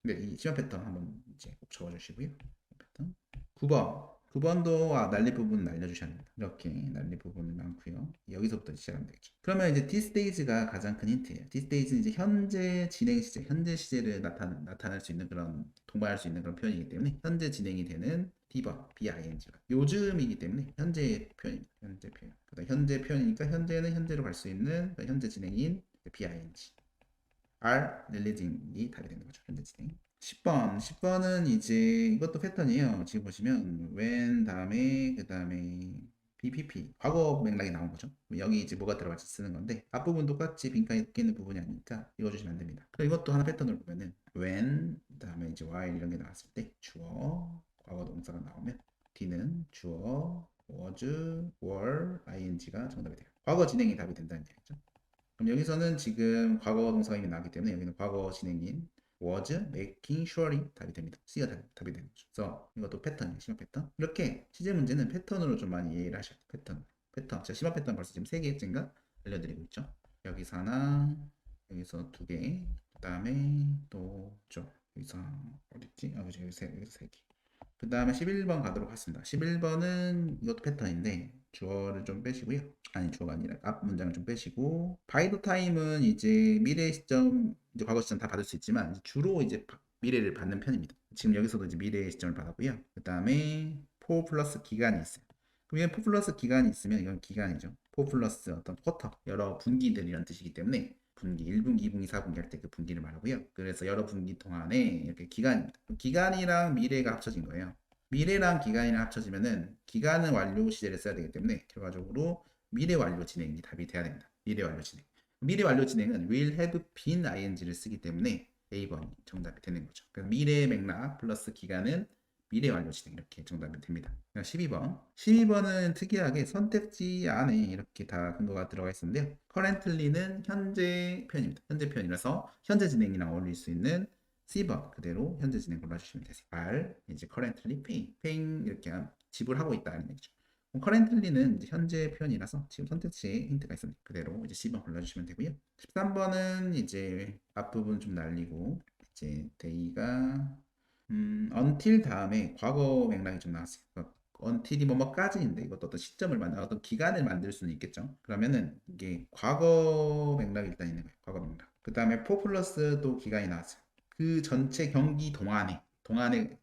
네, 이 시험 패턴 한번 이제 꼭 적어주시고요. 패턴. 9번. 9번도 난리 부분 날려주셔야 됩니다. 이렇게 난리 부분이 많고요. 여기서부터 시작하면 되겠죠. 그러면 이제 this stage가 가장 큰 힌트예요. this stage는 이제 현재 진행 시제, 현재 시제를 나타낼 수 있는 그런 동반할 수 있는 그런 표현이기 때문에 현재 진행이 되는 B번, BING가 요즘이기 때문에 현재 표현입니다. 현재 표현. 그다음 현재 표현이니까 현재는 현재로 갈 수 있는 현재 진행인 BING. are releasing이 답이 되는 거죠. 현재 진행. 10번. 10번은 이제 이것도 패턴이에요. 지금 보시면 when 다음에 그 다음에 BPP 과거 맥락이 나온 거죠. 여기 이제 뭐가 들어갈지 쓰는 건데 앞부분 똑같이 빈칸이 끼는 부분이 아니니까 읽어주시면 안 됩니다. 그리고 이것도 하나 패턴을 보면은 when 다음에 이제 while 이런 게 나왔을 때 주어 과거 동사가 나오면 D는 주어 was, were, ing가 정답이 돼요. 과거 진행이 답이 된다는 얘기죠. 그럼 여기서는 지금 과거 동사가 이미 나왔기 때문에 여기는 과거 진행인 was making sure이 답이 됩니다. C가 답이 되는 거죠. 그래서 이것도 패턴이에요. 심화 패턴. 이렇게 시제 문제는 패턴으로 좀 많이 이해를 하셔야 돼요. 패턴. 제가 심화 패턴 벌써 지금 3개째인가 알려드리고 있죠. 여기서 하나, 여기서 2개, 그 다음에 또 좀 여기서 어딨지? 여기서 3개. 그 다음에 11번 가도록 하겠습니다. 11번은 이것도 패턴인데 주어를 좀 빼시고요. 아니 주어가 아니라 앞 문장을 좀 빼시고 바이도 타임은 이제 미래 시점, 이제 과거 시점 다 받을 수 있지만 주로 이제 미래를 받는 편입니다. 지금 여기서도 이제 미래 시점을 받았고요. 그 다음에 4 플러스 기간이 있어요. 그럼 이게 4 플러스 기간이 있으면 이건 기간이죠. 4 플러스 어떤 쿼터, 여러 분기들이란 뜻이기 때문에 분기, 1분기, 2분기, 4분기 할 때 그 분기를 말하고요. 그래서 여러 분기 동안에 이렇게 기간입니다. 기간이랑 미래가 합쳐진 거예요. 미래랑 기간이랑 합쳐지면은 기간은 완료 시제를 써야 되기 때문에 결과적으로 미래 완료 진행이 답이 돼야 됩니다. 미래 완료 진행. 미래 완료 진행은 will have been ing를 쓰기 때문에 A번이 정답이 되는 거죠. 그래서 미래 맥락 플러스 기간은 미래 완료 진행 이렇게 정답이 됩니다. 12번. 12번은 특이하게 선택지 안에 이렇게 다 근거가 들어가 있었는데요. currently는 현재 표현입니다. 현재 표현이라서 현재 진행이랑 어울릴 수 있는 C번 그대로 현재 진행 골라주시면 되세요. R 이제 currently paying 이렇게 지불하고 있다는 얘기죠. currently는 이제 현재 표현이라서 지금 선택지에 힌트가 있습니다. 그대로 이제 C번 골라주시면 되고요. 13번은 이제 앞부분 좀 날리고 이제 day가 until 다음에 과거 맥락이 좀 나왔어요. 그러니까 until이 뭐뭐까지인데 이것도 어떤 시점을 만들 어떤 기간을 만들 수는 있겠죠. 그러면은 이게 과거 맥락이 일단 있는 거예요. 과거 맥락. 그 다음에 for 플러스도 기간이 나왔어요. 그 전체 경기 동안에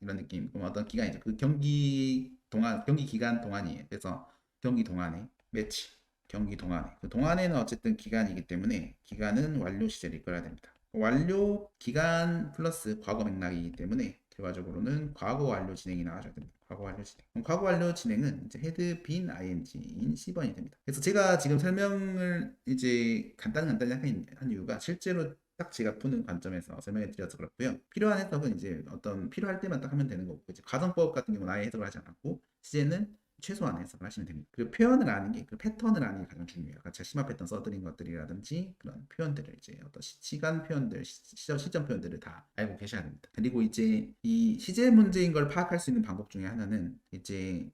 이런 느낌. 그럼 어떤 기간이죠. 그 경기 동안 경기 기간 동안이에요. 그래서 경기 동안에 매치 경기 동안에 그 동안에는 어쨌든 기간이기 때문에 기간은 완료 시제를 이끌어야 됩니다. 완료 기간 플러스 과거 맥락이기 때문에 결과적으로는 과거 완료 진행이 나와줘야 됩니다. 과거 완료 진행. 그럼 과거 완료 진행은 이제 헤드 빈 ing인 C번이 됩니다. 그래서 제가 지금 설명을 이제 간단히 한 이유가 실제로 딱 제가 푸는 관점에서 설명해 드려서 그렇고요. 필요한 해석은 이제 어떤 필요할 때만 딱 하면 되는 거고, 이제 가정법 같은 경우는 아예 해석을 하지 않았고, 시제는 최소한 해석을 하시면 됩니다. 그 표현을 아는 게, 그 패턴을 아는 게 가장 중요해요. 제가 심화 패턴 써드린 것들이라든지 그런 표현들을 이제 어떤 시간 표현들, 시점 표현들을 다 알고 계셔야 됩니다. 그리고 이제 이 시제 문제인 걸 파악할 수 있는 방법 중에 하나는 이제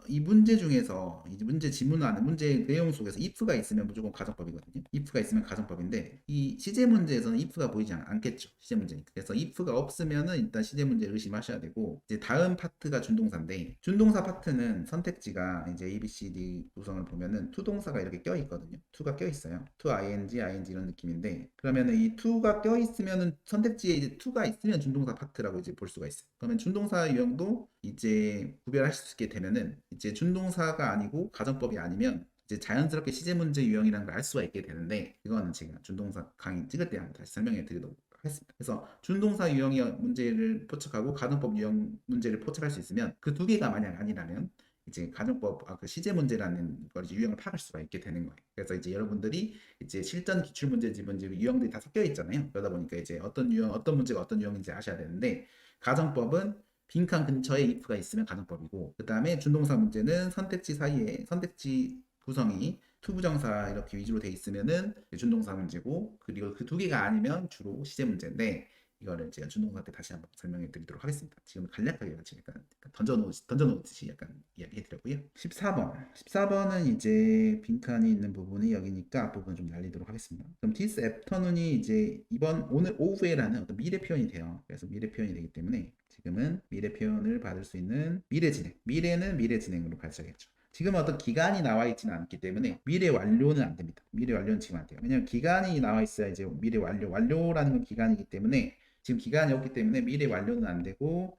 이 문제 중에서 이제 문제 지문을 아는 문제 내용 속에서 if가 있으면 무조건 가정법이거든요. if가 있으면 가정법인데 이 시제 문제에서는 if가 보이지 않겠죠. 시제 문제니까. 그래서 if가 없으면은 일단 시제 문제를 의심하셔야 되고, 이제 다음 파트가 준동사인데, 준동사 파트는 선택지가 이제 A, B, C, D 구성을 보면은 to 동사가 이렇게 껴 있거든요. to가 껴 있어요. to ing, ing 이런 느낌인데, 그러면은 이 to가 껴 있으면은 선택지에 이제 to가 있으면 준동사 파트라고 이제 볼 수가 있어요. 그러면 준동사 유형도 이제 구별하실 수 있게 되면은 이제 준동사가 아니고 가정법이 아니면 이제 자연스럽게 시제 문제 유형이라는 걸 알 수가 있게 되는데, 이거는 제가 준동사 강의 찍을 때 한번 다시 설명해 드리도록 하겠습니다. 그래서 준동사 유형의 문제를 포착하고 가정법 유형 문제를 포착할 수 있으면 그 두 개가 만약 아니라면 이제 가정법 그 시제 문제라는 걸 이제 유형을 파악할 수가 있게 되는 거예요. 그래서 이제 여러분들이 이제 실전 기출 문제집 문제 유형들이 다 섞여 있잖아요. 그러다 보니까 이제 어떤 유형 어떤 문제가 어떤 유형인지 아셔야 되는데, 가정법은 빈칸 근처에 if가 있으면 가정법이고, 그 다음에 준동사 문제는 선택지 사이에 선택지 구성이 투부정사 이렇게 위주로 돼 있으면은 준동사 문제고, 그리고 그 두 개가 아니면 주로 시제 문제인데, 이거를 제가 준동사 때 다시 한번 설명해 드리도록 하겠습니다. 지금 간략하게 같이 약간 던져놓듯이 약간 이야기해 드렸고요. 14번은 이제 빈칸이 있는 부분이 여기니까 앞부분 좀 날리도록 하겠습니다. 그럼 this afternoon이 이제 오늘 오후에라는 어떤 미래 표현이 돼요. 그래서 미래 표현이 되기 때문에 지금은 미래 표현을 받을 수 있는 미래 진행. 미래는 미래 진행으로 가셔야겠죠. 지금 어떤 기간이 나와 있지는 않기 때문에 미래 완료는 안 됩니다. 미래 완료는 지금 안 돼요. 왜냐면 기간이 나와 있어야 이제 미래 완료라는 건 기간이기 때문에, 지금 기간이 없기 때문에 미래 완료는 안 되고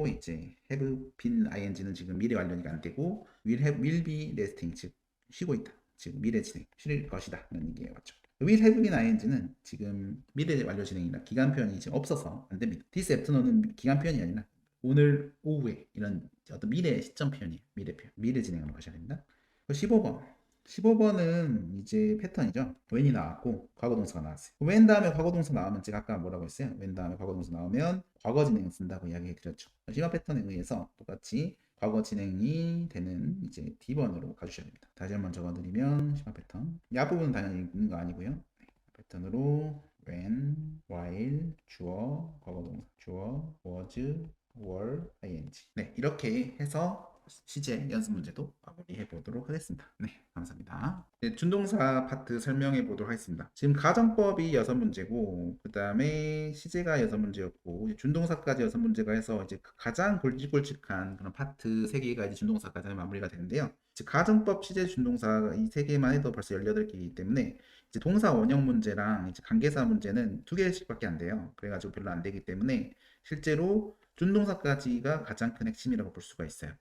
이제 have been ing는 지금 미래 완료니까 안 되고, will be resting 즉 쉬고 있다. 지금 미래 진행 쉴 것이다 라는 얘기가 맞죠. will have been ing는 지금 미래 완료 진행이라 기간 표현이 지금 없어서 안 됩니다. this afternoon은 기간 표현이 아니라 오늘 오후에 이런 어떤 미래 시점 표현이에요. 미래 표현. 미래 진행으로 가셔야 됩니다. 15번. 15번은 이제 패턴이죠. when이 나왔고 과거 동사가 나왔어요. when 다음에 과거 동사 나오면 제가 아까 뭐라고 했어요? when 다음에 과거 동사 나오면 과거 진행을 쓴다고 이야기해 드렸죠. 심화 패턴에 의해서 똑같이 과거 진행이 되는 이제 D번으로 가주셔야 됩니다. 다시 한번 적어드리면 심화 패턴. 이 앞부분은 당연히 있는 거 아니고요. 네, 패턴으로 when, while, 주어, 과거 동사, 주어, was, were, ing. 네, 이렇게 해서 시제 연습 문제도 마무리해 보도록 하겠습니다. 네, 감사합니다. 네, 준동사 파트 설명해 보도록 하겠습니다. 지금 가정법이 6문제고, 그 다음에 시제가 6문제였고, 준동사까지 6문제가 해서 이제 가장 굵직굵직한 그런 파트 3개가 이제 준동사까지 마무리가 되는데요. 즉 가정법, 시제, 준동사 이 3개만 해도 벌써 18개이기 때문에 이제 동사 원형 문제랑 이제 관계사 문제는 2개씩밖에 안 돼요. 그래가지고 별로 안 되기 때문에 실제로 준동사까지가 가장 큰 핵심이라고 볼 수가 있어요.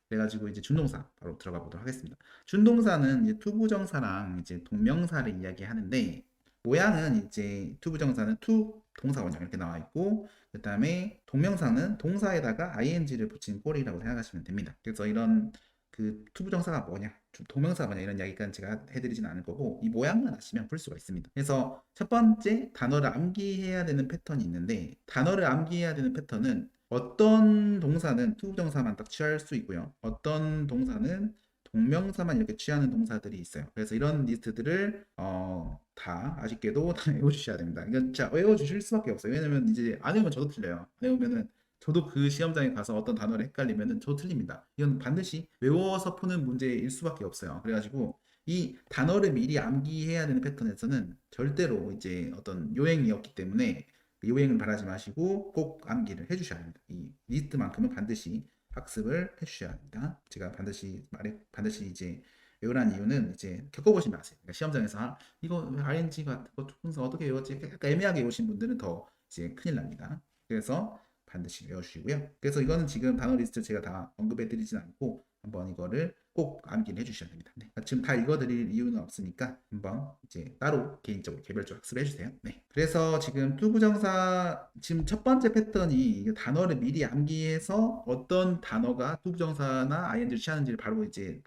그래가지고 이제 준동사 바로 들어가 보도록 하겠습니다. 준동사는 이제 투부정사랑 이제 동명사를 이야기하는데, 모양은 이제 투부정사는 투 동사 원형 이렇게 나와 있고, 그 다음에 동명사는 동사에다가 ing를 붙인 꼴이라고 생각하시면 됩니다. 그래서 이런 그 투부정사가 뭐냐, 동명사가 뭐냐 이런 이야기까지 제가 해드리진 않을 거고, 이 모양만 아시면 풀 수가 있습니다. 그래서 첫 번째 단어를 암기해야 되는 패턴이 있는데, 단어를 암기해야 되는 패턴은 어떤 동사는 투부정사만 딱 취할 수 있고요. 어떤 동사는 동명사만 이렇게 취하는 동사들이 있어요. 그래서 이런 리스트들을 다 아쉽게도 다 외워주셔야 됩니다. 이건 진짜 외워주실 수밖에 없어요. 왜냐면 이제 안 외우면 저도 틀려요. 안 외우면은 저도 그 시험장에 가서 어떤 단어를 헷갈리면은 저 틀립니다. 이건 반드시 외워서 푸는 문제일 수밖에 없어요. 그래가지고 이 단어를 미리 암기해야 되는 패턴에서는 절대로 이제 어떤 요행이 없기 때문에 요행을 바라지 마시고 꼭 암기를 해주셔야 합니다. 이 리스트만큼은 반드시 학습을 해주셔야 합니다. 제가 반드시 이제 외우라는 이유는 이제 겪어보시면 아세요. 그러니까 시험장에서 이거 ing 같은 거 투분사 어떻게 외웠지? 약간 애매하게 외우신 분들은 더 이제 큰일 납니다. 그래서 반드시 외워주시고요. 그래서 이거는 지금 단어 리스트 제가 다 언급해드리진 않고 한번 이거를 꼭 암기를 해주셔야 됩니다. 네. 지금 다 읽어드릴 이유는 없으니까 한번 이제 따로 개인적으로 개별적으로 학습을 해주세요. 네. 그래서 지금 투부정사 지금 첫 번째 패턴이 단어를 미리 암기해서 어떤 단어가 투부정사나 ing를 취하는지를 바로 이제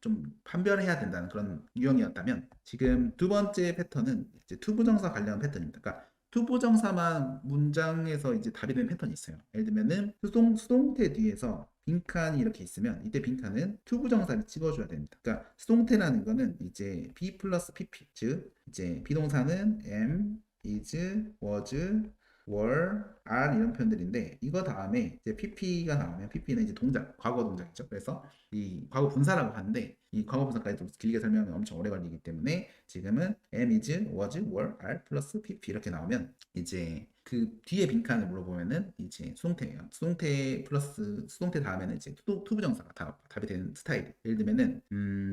좀 판별해야 된다는 그런 유형이었다면 지금 두 번째 패턴은 이제 투부정사 관련 패턴입니다. 그러니까 투부정사만 문장에서 이제 답이 되는 패턴이 있어요. 예를 들면은 수동태 뒤에서 빈칸이 이렇게 있으면 이때 빈칸은 투부정사를 찍어줘야 됩니다. 그러니까 수동태라는 거는 이제 be 플러스 pp 즉 이제 비동사는 am, is, was, were, are 이런 표현들인데 이거 다음에 이제 pp가 나오면 pp는 이제 동작, 과거 동작이죠. 그래서 이 과거 분사라고 하는데 이 과거 분사까지 좀 길게 설명하면 엄청 오래 걸리기 때문에 지금은 am, is, was, were, are 플러스 pp 이렇게 나오면 이제 그 뒤에 빈칸을 물어보면은 이제 수동태예요. 수동태 플러스 수동태 다음에는 이제 투부정사가 답이 되는 스타일. 예를 들면은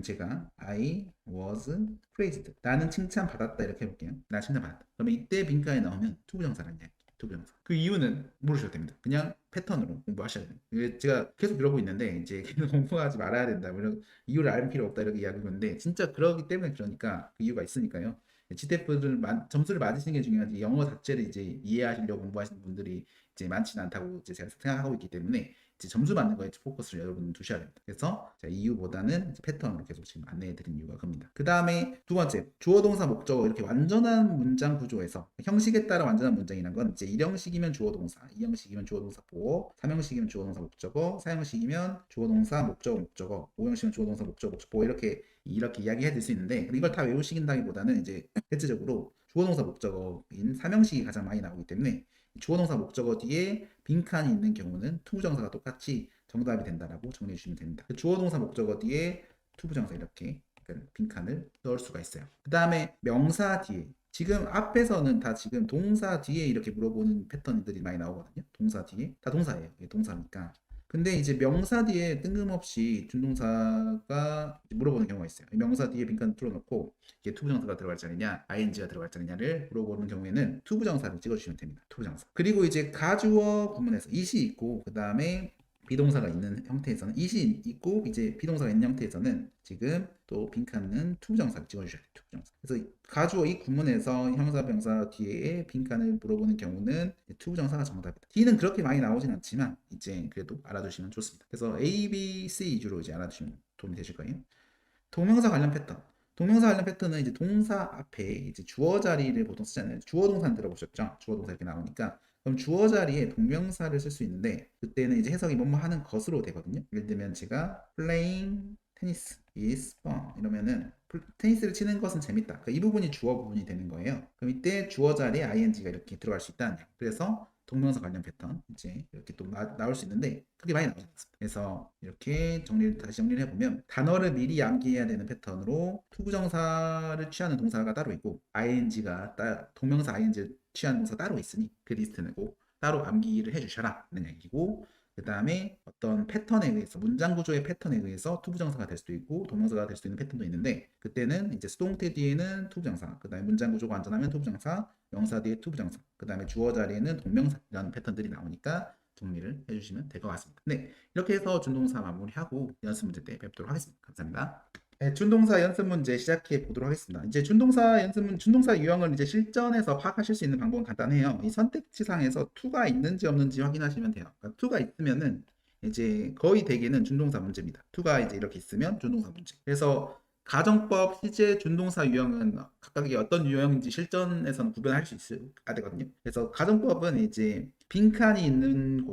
제가 I was praised. 나는 칭찬받았다 이렇게 해볼게요. 나 칭찬받았다. 그러면 이때 빈칸에 나오면 투부정사라는 이야기. 투부정사. 그 이유는 모르셔도 됩니다. 그냥 패턴으로 공부하셔야 됩니다. 제가 계속 이러고 있는데 이제 계속 공부하지 말아야 된다. 이런 이유를 알 필요 없다 이렇게 이야기하고 있는데 진짜 그러기 때문에 그러니까 그 이유가 있으니까요. GTF를 점수를 맞으시는 게 중요하지 영어 자체를 이제 이해하시려고 공부하시는 분들이 이제 많지는 않다고 이제 제가 생각하고 있기 때문에 이제 점수 맞는 거에 포커스를 여러분 두셔야 됩니다. 그래서 이유보다는 패턴으로 계속 지금 안내해 드린 이유가 큽니다. 그 다음에 두 번째 주어 동사 목적어 이렇게 완전한 문장 구조에서 형식에 따라 완전한 문장이란 건 이제 1형식이면 주어 동사, 2형식이면 주어 동사 보어, 3형식이면 주어 동사 목적어, 4형식이면 주어 동사 목적어, 5형식이면 주어 동사 목적어 보어 이렇게 이야기해 줄 수 있는데 이걸 다 외우시긴다기보다는 이제 대체적으로 주어 동사 목적어인 3형식이 가장 많이 나오기 때문에 주어 동사 목적어 뒤에 빈칸이 있는 경우는 투부정사가 똑같이 정답이 된다라고 정리해 주시면 됩니다. 주어 동사 목적어 뒤에 투부정사 이렇게 빈칸을 넣을 수가 있어요. 그 다음에 명사 뒤에 지금 앞에서는 다 지금 동사 뒤에 이렇게 물어보는 패턴들이 많이 나오거든요. 동사 뒤에 다 동사예요. 동사니까. 근데 이제 명사 뒤에 뜬금없이 준동사가 물어보는 경우가 있어요. 명사 뒤에 빈칸 뚫어놓고 이게 투부정사가 들어갈 자리냐, ing가 들어갈 자리냐를 물어보는 경우에는 투부정사를 찍어주시면 됩니다. 투부정사. 그리고 이제 가주어 구문에서 it이 있고 그 다음에 비동사가 있는 형태에서는 it이 있고 이제 비동사가 있는 형태에서는 지금 또 빈칸은 투부정사를 찍어주셔야 돼요. 투부정사. 그래서 가주어 이 구문에서 형사 병사 뒤에 빈칸을 물어보는 경우는 투부정사가 정답이다. D는 그렇게 많이 나오진 않지만 이제 그래도 알아두시면 좋습니다. 그래서 A, B, C 위주로 이제 알아두시면 도움이 되실 거예요. 동명사 관련 패턴. 동명사 관련 패턴은 이제 동사 앞에 이제 주어 자리를 보통 쓰잖아요. 주어 동사는 들어보셨죠? 주어 동사 이렇게 나오니까 그럼 주어 자리에 동명사를 쓸 수 있는데 그때는 이제 해석이 뭐뭐 하는 것으로 되거든요. 예를 들면 제가 playing tennis is fun 이러면은 테니스를 치는 것은 재밌다. 그러니까 이 부분이 주어 부분이 되는 거예요. 그럼 이때 주어 자리에 ing가 이렇게 들어갈 수 있다는 얘기. 그래서 동명사 관련 패턴 이제 이렇게 또 나올 수 있는데 그게 많이 나오지 않습니다. 그래서 이렇게 다시 정리를 해보면 단어를 미리 암기해야 되는 패턴으로 투부정사를 취하는 동사가 따로 있고 ing가 동명사 ing를 취하는 동사가 따로 있으니 그 리스트는 꼭 따로 암기를 해주셔라 하는 얘기고 그 다음에 어떤 패턴에 의해서 문장 구조의 패턴에 의해서 투부정사가 될 수도 있고 동명사가 될 수도 있는 패턴도 있는데 그때는 이제 수동태 뒤에는 투부정사 그 다음에 문장 구조가 완전하면 투부정사 명사 뒤에 투부정사 그 다음에 주어 자리에는 동명사 이런 패턴들이 나오니까 정리를 해주시면 될 것 같습니다. 네, 이렇게 해서 준동사 마무리하고 연습 문제 때 뵙도록 하겠습니다. 감사합니다. 네, 준동사 연습 문제 시작해 보도록 하겠습니다. 이제 준동사 유형을 이제 실전에서 파악하실 수 있는 방법은 간단해요. 이 선택지상에서 to가 있는지 없는지 확인하시면 돼요. 그러니까 to가 있으면은 이제 거의 대개는 준동사 문제입니다. to가 이제 이렇게 있으면 준동사 문제. 그래서 가정법, 시제, 준동사 유형은 각각의 어떤 유형인지 실전에서는 구별할 수 있어야 되거든요. 그래서 가정법은 이제 빈칸이 있는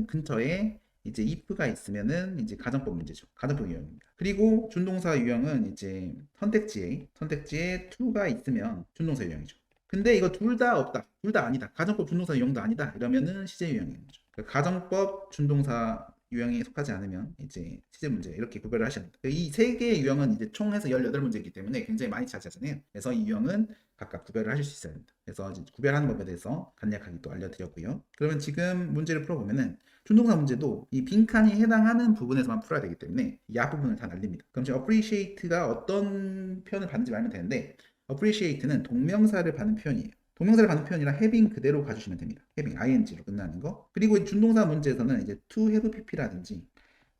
근처에 이제 if가 있으면은 이제 가정법 문제죠. 가정법 유형입니다. 그리고 준동사 유형은 이제 선택지에 to가 있으면 준동사 유형이죠. 근데 이거 둘 다 없다. 둘 다 아니다. 가정법 준동사 유형도 아니다. 이러면은 시제 유형인 거죠. 그러니까 가정법 준동사 유형에 속하지 않으면 이제 시제 문제 이렇게 구별을 하셔야 됩니다. 이 세 개의 유형은 이제 총 해서 18문제이기 때문에 굉장히 많이 차지하잖아요. 그래서 이 유형은 각각 구별을 하실 수 있어야 됩니다. 그래서 이제 구별하는 법에 대해서 간략하게 또 알려드렸고요. 그러면 지금 문제를 풀어보면은 준동사 문제도 이 빈칸이 해당하는 부분에서만 풀어야 되기 때문에 이 앞부분을 다 날립니다. 그럼 지금 appreciate가 어떤 표현을 받는지 알면 되는데 appreciate는 동명사를 받는 표현이에요. 동명사를 받는 표현이라 having 그대로 가주시면 됩니다. having, ing로 끝나는 거. 그리고 준동사 문제에서는 이제 to have pp라든지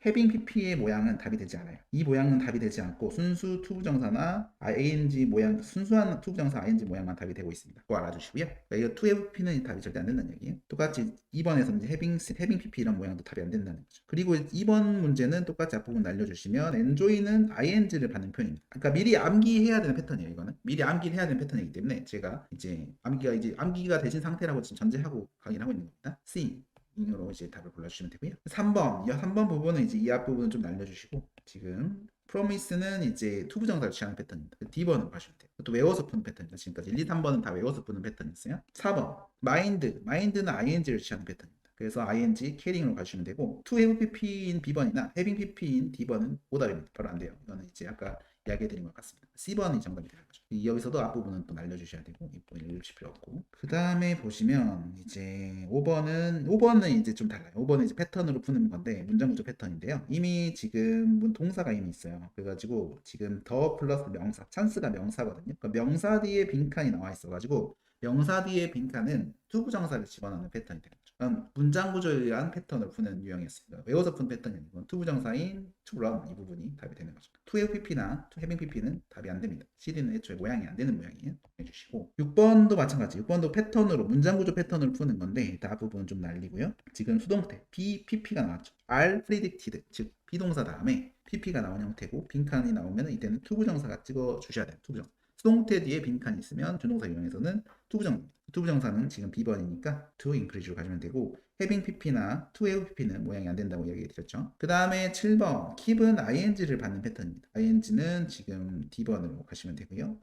having pp의 모양은 답이 되지 않아요. 이 모양은 답이 되지 않고 순수 투부정사나 ing 모양, 순수한 투부정사 ing 모양만 답이 되고 있습니다. 그거 알아주시고요. 그러니까 이거 to have pp는 답이 절대 안 된다는 얘기예요. 똑같이 2번에서는 이제 having pp 이런 모양도 답이 안 된다는 거죠. 그리고 2번 문제는 똑같이 앞부분 날려주시면 enjoy는 ing를 받는 표현입니다. 그러니까 미리 암기해야 되는 패턴이에요. 이거는 미리 암기를 해야 되는 패턴이기 때문에 제가 이제 암기가 되신 상태라고 지금 전제하고 강의를 하고 있는 겁니다. C 으로 이제 답을 골라주시면 되고요. 3번 부분은 이제 이 앞부분은 좀 날려주시고 지금 promise는 이제 투부정사를 취하는 패턴입니다. D번으로 가시면 돼요. 또 외워서 푸는 패턴입니다. 지금까지 1, 2, 3번은 다 외워서 푸는 패턴이었어요. 4번 mind는 ing를 취하는 패턴입니다. 그래서 ing, caring으로 가시면 되고 to have pp인 B번이나 having pp인 D번은 오답입니다. 바로 안 돼요. 이거는 이제 아까 이야기해드린 것 같습니다. C번이 정답이 되는 거죠. 여기서도 앞부분은 또 날려주셔야 되고 이 부분 읽으실 필요 없고 그 다음에 보시면 이제 5번은 이제 좀 달라요. 5번은 이제 패턴으로 푸는 건데 문장구조 패턴인데요. 이미 지금 동사가 이미 있어요. 그래가지고 지금 더 플러스 명사, 찬스가 명사거든요. 그러니까 명사 뒤에 빈칸이 나와 있어가지고 명사 뒤에 빈칸은 투부정사를 집어넣는 패턴이 되는 거죠. 문장 구조에 의한 패턴을 푸는 유형이었습니다. 외워서 푼 패턴이 아니고 투부정사인 to run 이 부분이 답이 되는 거죠. to have pp나 to having pp는 답이 안 됩니다. CD는 애초에 모양이 안 되는 모양이에요. 해주시고 6번도 마찬가지. 6번도 패턴으로 문장 구조 패턴을 푸는 건데 다 부분은 좀 날리고요. 지금 수동태 be pp가 나왔죠. are predicted 즉 비동사 다음에 pp가 나온 형태고 빈칸이 나오면 이때는 투부정사가 찍어 주셔야 돼요. 투부정사. 수동태 뒤에 빈칸이 있으면 준동사 유형에서는 투부정사입니다. 투부정사는 지금 B번이니까 to increase로 가시면 되고 having pp나 to have pp는 모양이 안 된다고 이야기 드렸죠. 그 다음에 7번 keep은 ing를 받는 패턴입니다. ing는 지금 D번으로 가시면 되고요.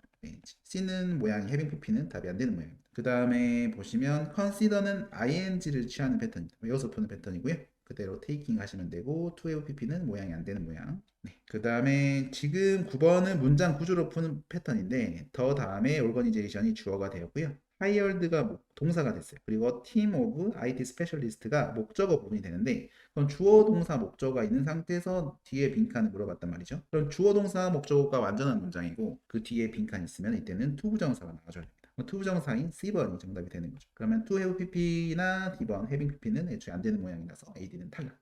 C는 모양이 having pp는 답이 안 되는 모양입니다. 그 다음에 보시면 consider는 ing를 취하는 패턴입니다. 외워서 푸는 패턴이고요. 그대로 taking 하시면 되고 to have pp는 모양이 안 되는 모양. 네. 그 다음에 지금 9번은 문장 구조로 푸는 패턴인데 더 다음에 organization이 주어가 되었고요. hired가 동사가 됐어요. 그리고 team of IT specialist가 목적어 부분이 되는데 그럼 주어 동사 목적어가 있는 상태에서 뒤에 빈칸을 물어봤단 말이죠. 그럼 주어 동사 목적어가 완전한 문장이고 그 뒤에 빈칸이 있으면 이때는 투부정사가 나와줘야 됩니다. 투부정사인 C번이 정답이 되는 거죠. 그러면 to have pp나 D번 having pp는 애초에 안 되는 모양이라서 AD는 탈락.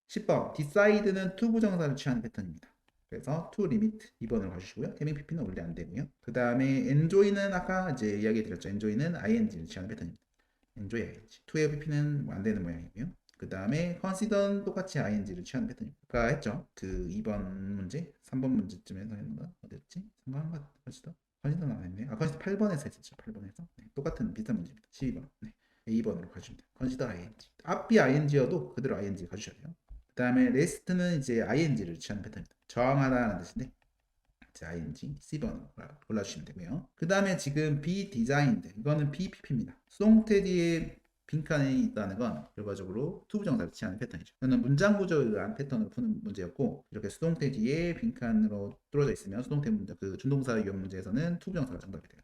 10번 decide는 투부정사를 취하는 패턴입니다. 그래서 to limit 2번을 가주시고요. having pp는 원래 안 되고요. 그 다음에 enjoy는 아까 이제 이야기 드렸죠. enjoy는 ing를 취하는 패턴입니다. enjoy ing. to have pp는 안 되는 모양이고요. 그 다음에 consider는 똑같이 ing를 취하는 패턴입니다. 아까 했죠. 그 2번 문제, 3번 문제쯤에서 했는가? 어디였지? 3번 consider? consider는 안 했네. consider 8번에서 했었죠. 8번에서. 네, 똑같은 비슷한 문제입니다. 12번. 네. 2번으로 가주시면 돼요. consider ing. 앞이 ing여도 그대로 ing 가주셔야 돼요. 그 다음에 rest는 이제 ing를 취하는 패턴입니다. 저항하다라는 뜻인데 ing, C번 골라주시면 되고요. 그 다음에 지금 be designed 이거는 BPP입니다. 수동태 뒤에 빈칸이 있다는 건 결과적으로 투부정사를 취하는 패턴이죠. 이거는 문장 구조에 의한 패턴을 푸는 문제였고 이렇게 수동태 뒤에 빈칸으로 뚫어져 있으면 수동태 문제, 그 준동사 유형 문제에서는 투부정사가 정답이 돼요.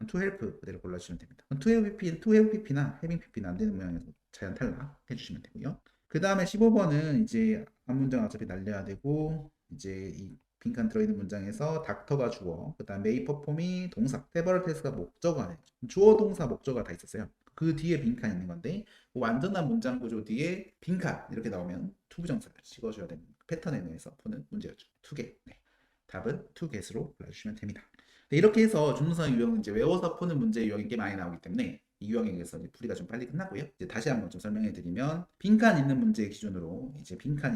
to help 그대로 골라주시면 됩니다. to have pp나 having pp는 안 되는 모양에서 자연 탈락 해주시면 되고요. 그 다음에 15번은 이제 한 문장 어차피 날려야 되고 이제 이 빈칸 들어있는 문장에서 닥터가 주어, 그 다음 메이 퍼폼이 동사, 세버럴테스가 목적어네. 주어, 동사, 목적어가 다 있었어요. 그 뒤에 빈칸 있는 건데 완전한 문장 구조 뒤에 빈칸 이렇게 나오면 투부정사를 찍어줘야 되는 패턴에 의해서 푸는 문제였죠. 2개. 네. 답은 2get으로 골라주시면 됩니다. 네, 이렇게 해서 준동사 유형은 이제 외워서 푸는 문제 유형이 꽤 많이 나오기 때문에 이 유형에 의해서 풀이가 좀 빨리 끝나고요. 이제 다시 한번 좀 설명해 드리면 빈칸 있는 문제 기준으로 이제 빈칸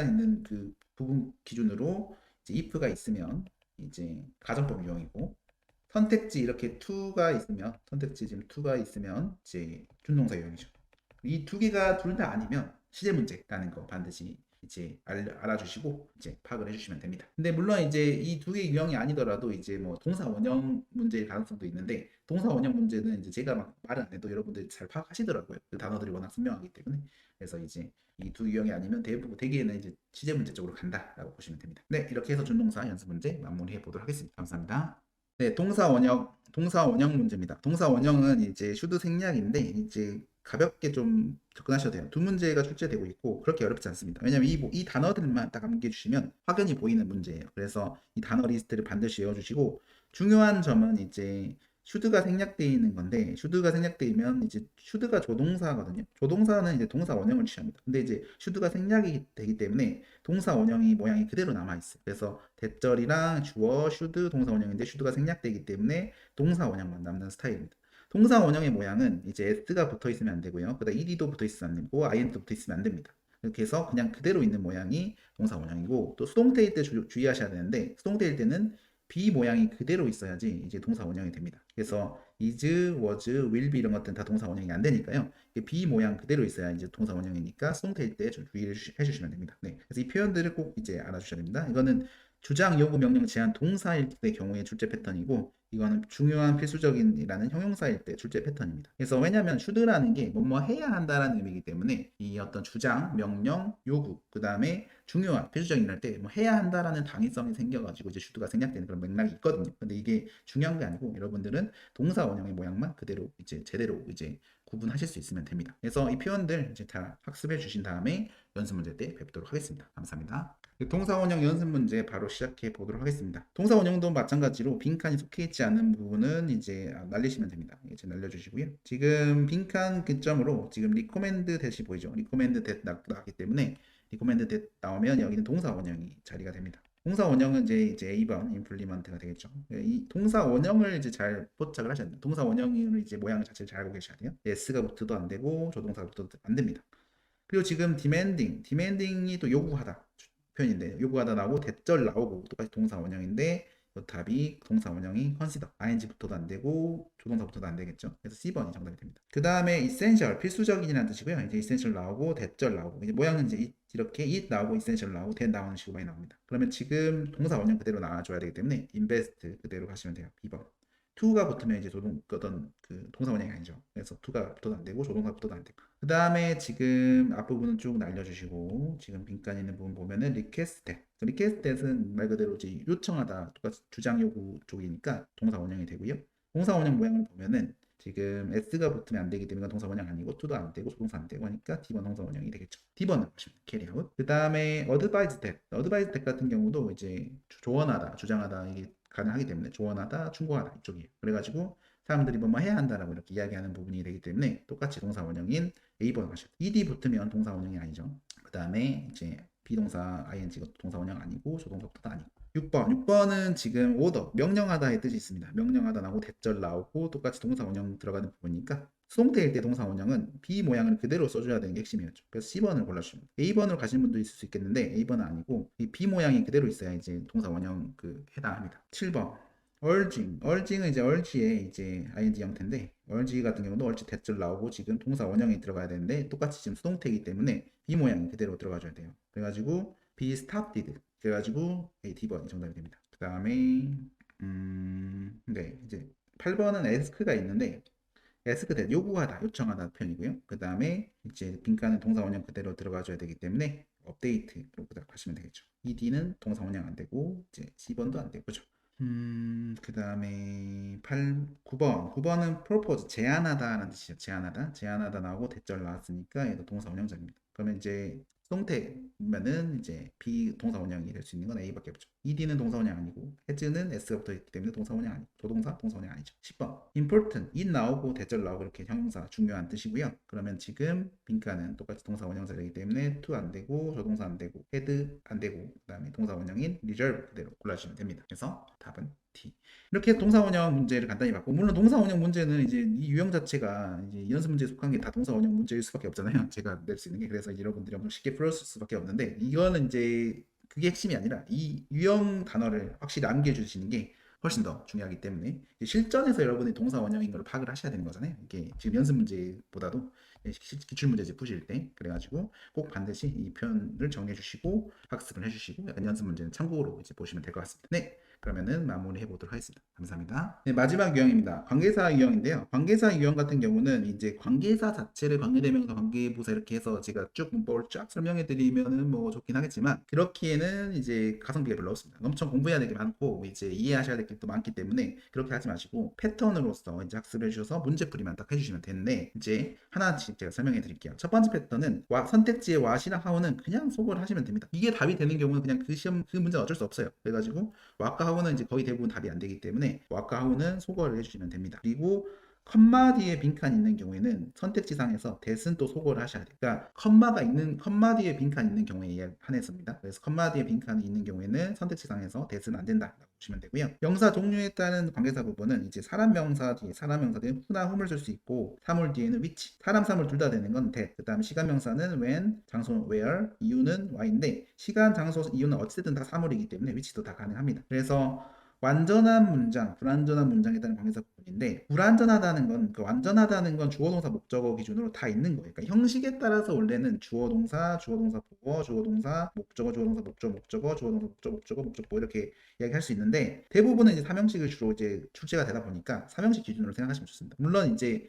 있는 그 부분 기준으로 이제 if가 있으면 이제 가정법 유형이고 선택지 이렇게 to가 있으면 선택지 지금 to가 있으면 이제 준동사 유형이죠. 이 두 개가 둘 다 아니면 시제 문제라는 거 반드시 이제 알아주시고 이제 파악을 해주시면 됩니다. 근데 물론 이제 이 두 개 유형이 아니더라도 이제 뭐 동사 원형 문제일 가능성도 있는데, 동사 원형 문제는 이제 제가 막 말을 안 해도 여러분들이 잘 파악하시더라고요. 그 단어들이 워낙 선명하기 때문에. 그래서 이제 이 두 유형이 아니면 대개는 이제 시제 문제 쪽으로 간다라고 보시면 됩니다. 네, 이렇게 해서 준동사 연습 문제 마무리해 보도록 하겠습니다. 감사합니다. 네, 동사 원형 문제입니다. 동사 원형은 이제 슈드 생략인데 이제 가볍게 좀 접근하셔도 돼요. 두 문제가 출제되고 있고 그렇게 어렵지 않습니다. 왜냐면 이 단어들만 딱 암기해 주시면 확연히 보이는 문제예요. 그래서 이 단어 리스트를 반드시 외워주시고, 중요한 점은 이제 슈드가 생략되어 있는 건데, 슈드가 생략되면 이제 슈드가 조동사거든요. 조동사는 이제 동사 원형을 취합니다. 근데 이제 슈드가 생략이 되기 때문에 동사 원형이 모양이 그대로 남아있어요. 그래서 대절이랑 주어, 슈드, 동사 원형인데 슈드가 생략되기 때문에 동사 원형만 남는 스타일입니다. 동사 원형의 모양은 이제 s가 붙어 있으면 안 되고요. 그다음 ed도 붙어 있으면 안 되고 ind도 붙어 있으면 안 됩니다. 이렇게 해서 그냥 그대로 있는 모양이 동사 원형이고, 또 수동태일 때 주의하셔야 되는데, 수동태일 때는 be 모양이 그대로 있어야지 이제 동사 원형이 됩니다. 그래서 is, was, will be 이런 것들은 다 동사 원형이 안 되니까요. be 모양 그대로 있어야 이제 동사 원형이니까 수동태일 때 주의를 해주시면 됩니다. 네, 그래서 이 표현들을 꼭 이제 알아주셔야 됩니다. 이거는 주장, 요구, 명령, 제한, 동사일 때 경우에 출제 패턴이고, 이거는 중요한 필수적인이라는 형용사일 때 출제 패턴입니다. 그래서 왜냐하면 should라는 게 뭐뭐 해야 한다라는 의미이기 때문에 이 어떤 주장, 명령, 요구, 그 다음에 중요한 필수적인 할 때 뭐 해야 한다라는 당위성이 생겨가지고 이제 should가 생략되는 그런 맥락이 있거든요. 근데 이게 중요한 게 아니고 여러분들은 동사 원형의 모양만 그대로 이제 제대로 이제 구분하실 수 있으면 됩니다. 그래서 이 표현들 이제 다 학습해 주신 다음에 연습 문제 때 뵙도록 하겠습니다. 감사합니다. 동사 원형 연습 문제 바로 시작해 보도록 하겠습니다. 동사 원형도 마찬가지로 빈칸이 속해 있지 않은 부분은 이제 날리시면 됩니다. 이제 날려주시고요. 지금 빈칸 근점으로 지금 recommend that이 보이죠? recommend that 나왔기 때문에 recommend that 나오면 여기는 동사 원형이 자리가 됩니다. 동사 원형은 이제 A번 implement가 되겠죠. 이 동사 원형을 이제 잘 포착을 하셔야 돼요. 동사 원형을 이제 모양 자체를 잘 알고 계셔야 돼요. s가 붙어도 안 되고 조동사가 붙어도 안 됩니다. 그리고 지금 demanding이 또 요구하다 표현인데, 요구하다 나오고 대절 나오고 똑같이 동사 원형인데 이 답이 동사 원형이 consider, ing 붙어도 안 되고 조동사 붙어도 안 되겠죠. 그래서 C번이 정답이 됩니다. 그 다음에 essential, 필수적인이라는 뜻이고요. 이제 essential 나오고 대절 나오고, 이제 모양은 이제 이렇게 it 나오고 essential 나오고 that 나오는 식으로 많이 나옵니다. 그러면 지금 동사 원형 그대로 나와줘야 되기 때문에 invest 그대로 가시면 돼요. B번. to가 붙으면 이제 어떤 그 동사 원형이 아니죠. 그래서 to가 붙어도 안 되고 조동사 붙어도 안 되고. 그 다음에 지금 앞부분은 쭉 날려주시고, 지금 빈칸 있는 부분 보면은 request은 말 그대로 이제 요청하다, 똑같이 주장 요구 쪽이니까 동사 원형이 되고요. 동사 원형 모양을 보면은 지금 s가 붙으면 안 되기 때문에 동사 원형 아니고 to도 안 되고 조동사 안 되고 하니까 D번 동사 원형이 되겠죠. D번을 보시면 carry out. 그 다음에 advise that 같은 경우도 이제 조언하다, 주장하다 이게 가능하기 때문에 조언하다, 충고하다 이쪽이에요. 그래가지고 사람들이 뭐 해야 한다라고 이렇게 이야기하는 부분이 되기 때문에 똑같이 동사 원형인 A번 하셔도 돼요. ed 붙으면 동사 원형이 아니죠. 그 다음에 이제 비동사 ing가 동사 원형 아니고 조동사부터도 아니고. 6번은 지금 오더, 명령하다의 뜻이 있습니다. 명령하다 나오고 대절 나오고 똑같이 동사 원형 들어가는 부분이니까 수동태일 때 동사 원형은 B 모양을 그대로 써줘야 되는 게 핵심이었죠. 그래서 C번을 골라주시면 돼요. A번으로 가시는 분도 있을 수 있겠는데 A번은 아니고 이 B 모양이 그대로 있어야 이제 동사 원형 해당합니다. 7번 urging은 이제 urge의 이제 ing 형태인데, urge 같은 경우도 urge 대절 나오고 지금 동사 원형이 들어가야 되는데 똑같이 지금 수동태이기 때문에 B 모양이 그대로 들어가줘야 돼요. 그래가지고 be stopped, 그래가지고 D번이 정답이 됩니다. 그 다음에 네, 이제 8번은 ask가 있는데 ask that, 요구하다, 요청하다 표현이고요. 그 다음에 이제 빈칸은 동사 원형 그대로 들어가줘야 되기 때문에 update로 하시면 되겠죠. 이 D는 동사 원형 안 되고 이제 C번도 안 되고, 그죠? 그 다음에 9번은 propose, 제안하다라는 뜻이죠. 제안하다 나오고 대절 나왔으니까 얘도 동사 원형자입니다. 그러면 이제 수동태면은 이제 비동사 원형이 될 수 있는 건 A밖에 없죠. ed는 동사 원형 아니고 has는 s가 붙어 있기 때문에 동사 원형 아니고 조동사, 동사 원형 아니죠. 10번 important, it 나오고 대절 나오고 이렇게 형용사 중요한 뜻이고요. 그러면 지금 빈칸은 똑같이 동사 원형자이기 때문에 to 안 되고 조동사 안 되고 had 안 되고, 그 다음에 동사 원형인 reserve 그대로 골라주시면 됩니다. 그래서 답은 D. 이렇게 동사 원형 문제를 간단히 봤고, 물론 동사 원형 문제는 이제 이 유형 자체가 이제 연습 문제에 속한 게 다 동사 원형 문제일 수밖에 없잖아요. 제가 낼 수 있는 게. 그래서 여러분들이 엄청 쉽게 풀었을 수밖에 없는데, 이거는 이제 그게 핵심이 아니라 이 유형 단어를 확실히 남겨주시는 게 훨씬 더 중요하기 때문에 실전에서 여러분이 동사 원형인 걸 파악을 하셔야 되는 거잖아요. 이게 지금 연습 문제보다도 기출 문제집 푸실 때. 그래가지고 꼭 반드시 이 표현을 정리해 주시고 학습을 해주시고 약간 연습 문제는 참고로 이제 보시면 될 것 같습니다. 네. 그러면은 마무리해 보도록 하겠습니다. 감사합니다. 네, 마지막 유형입니다. 관계사 유형인데요. 관계사 유형 같은 경우는 이제 관계사 자체를 관계대명사, 관계부사 이렇게 해서 제가 쭉 문법을 쫙 설명해 드리면은 뭐 좋긴 하겠지만 그렇기에는 이제 가성비가 별로 없습니다. 엄청 공부해야 될 게 많고 이제 이해하셔야 될 게 또 많기 때문에 그렇게 하지 마시고 패턴으로서 이제 학습을 해주셔서 문제풀이만 딱 해주시면 되는데 이제 하나씩 제가 설명해 드릴게요. 첫 번째 패턴은 선택지의 what이랑 how는 그냥 소거를 하시면 됩니다. 이게 답이 되는 경우는 그냥 그 시험 그 문제는 어쩔 수 없어요. 그래가지고 what과 how는 이제 거의 대부분 답이 안 되기 때문에 what과 how는 소거를 해주시면 됩니다. 그리고 컴마 뒤에 빈칸이 있는 경우에는 선택지상에서 that은 또 소거를 하셔야 돼요. 그러니까 컴마 뒤에 빈칸이 있는 경우에 한해서입니다. 그래서 컴마 뒤에 빈칸이 있는 경우에는 선택지상에서 that은 안 된다라고 보시면 되고요. 명사 종류에 따른 관계사 부분은 이제 사람 명사 뒤에 who나 whom을 쓸 수 있고 사물 뒤에는 which, 사람 사물 둘 다 되는 건 that. 그다음에 시간 명사는 when, 장소 where, 이유는 why인데 시간, 장소, 이유는 어찌됐든 다 사물이기 때문에 which도 다 가능합니다. 그래서 완전한 문장, 불완전한 문장에 따른 관계사 부분인데 불완전하다는 건 완전하다는 건 주어 동사 목적어 기준으로 다 있는 거예요. 그러니까 형식에 따라서 원래는 주어 동사 보어, 주어 동사 목적어, 주어 동사 목적어, 주어 동사 목적어 목적보 이렇게 이야기할 수 있는데 대부분은 이제 삼형식을 주로 이제 출제가 되다 보니까 삼형식 기준으로 생각하시면 좋습니다. 물론 이제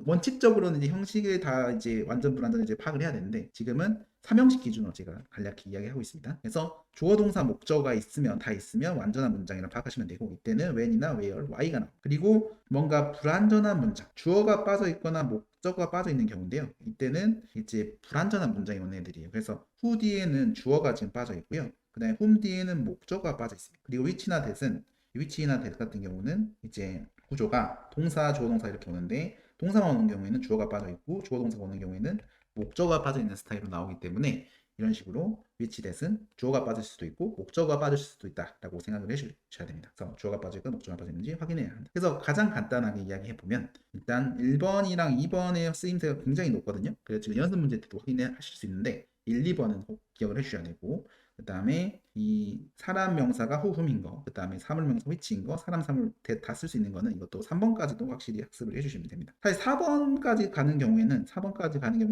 원칙적으로는 이제 형식을 다 이제 완전 불완전 이제 파악을 해야 되는데 지금은 삼형식 기준으로 제가 간략히 이야기하고 있습니다. 그래서 주어 동사 목적어가 다 있으면 완전한 문장이라고 파악하시면 되고 이때는 when이나 where, why가 나옵니다. 그리고 뭔가 불완전한 문장, 주어가 빠져 있거나 목적어가 빠져 있는 경우인데요. 이때는 이제 불완전한 문장이 오는 애들이에요. 그래서 who 뒤에는 주어가 지금 빠져 있고요. 그 다음에 whom 뒤에는 목적어가 빠져 있습니다. 그리고 which나 that은 which나 that 같은 경우는 이제 구조가 동사, 주어 동사 이렇게 오는데 동사만 오는 경우에는 주어가 빠져 있고 주어 동사가 오는 경우에는 목적어가 빠져 있는 스타일로 나오기 때문에 이런 식으로 which that은 주어가 빠질 수도 있고 목적어가 빠질 수도 있다라고 생각을 해주셔야 됩니다. 그래서 주어가 빠질까 목적어가 빠지는지 확인해야 합니다. 그래서 가장 간단하게 이야기해 보면 일단 1번이랑 2번의 쓰임새가 굉장히 높거든요. 그래서 지금 연습 문제 때도 확인하실 수 있는데 1, 2번은 꼭 기억을 해주셔야 되고 그 다음에 이 사람 명사가 whom인 거, 그 다음에 사물 명사 which인 거, 사람 사물 다 쓸 수 있는 거는 이것도 3번까지도 확실히 학습을 해주시면 됩니다. 사실 4번까지 가는 경우에는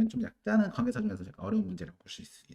좀 약간은 관계사 중에서 어려운 문제라고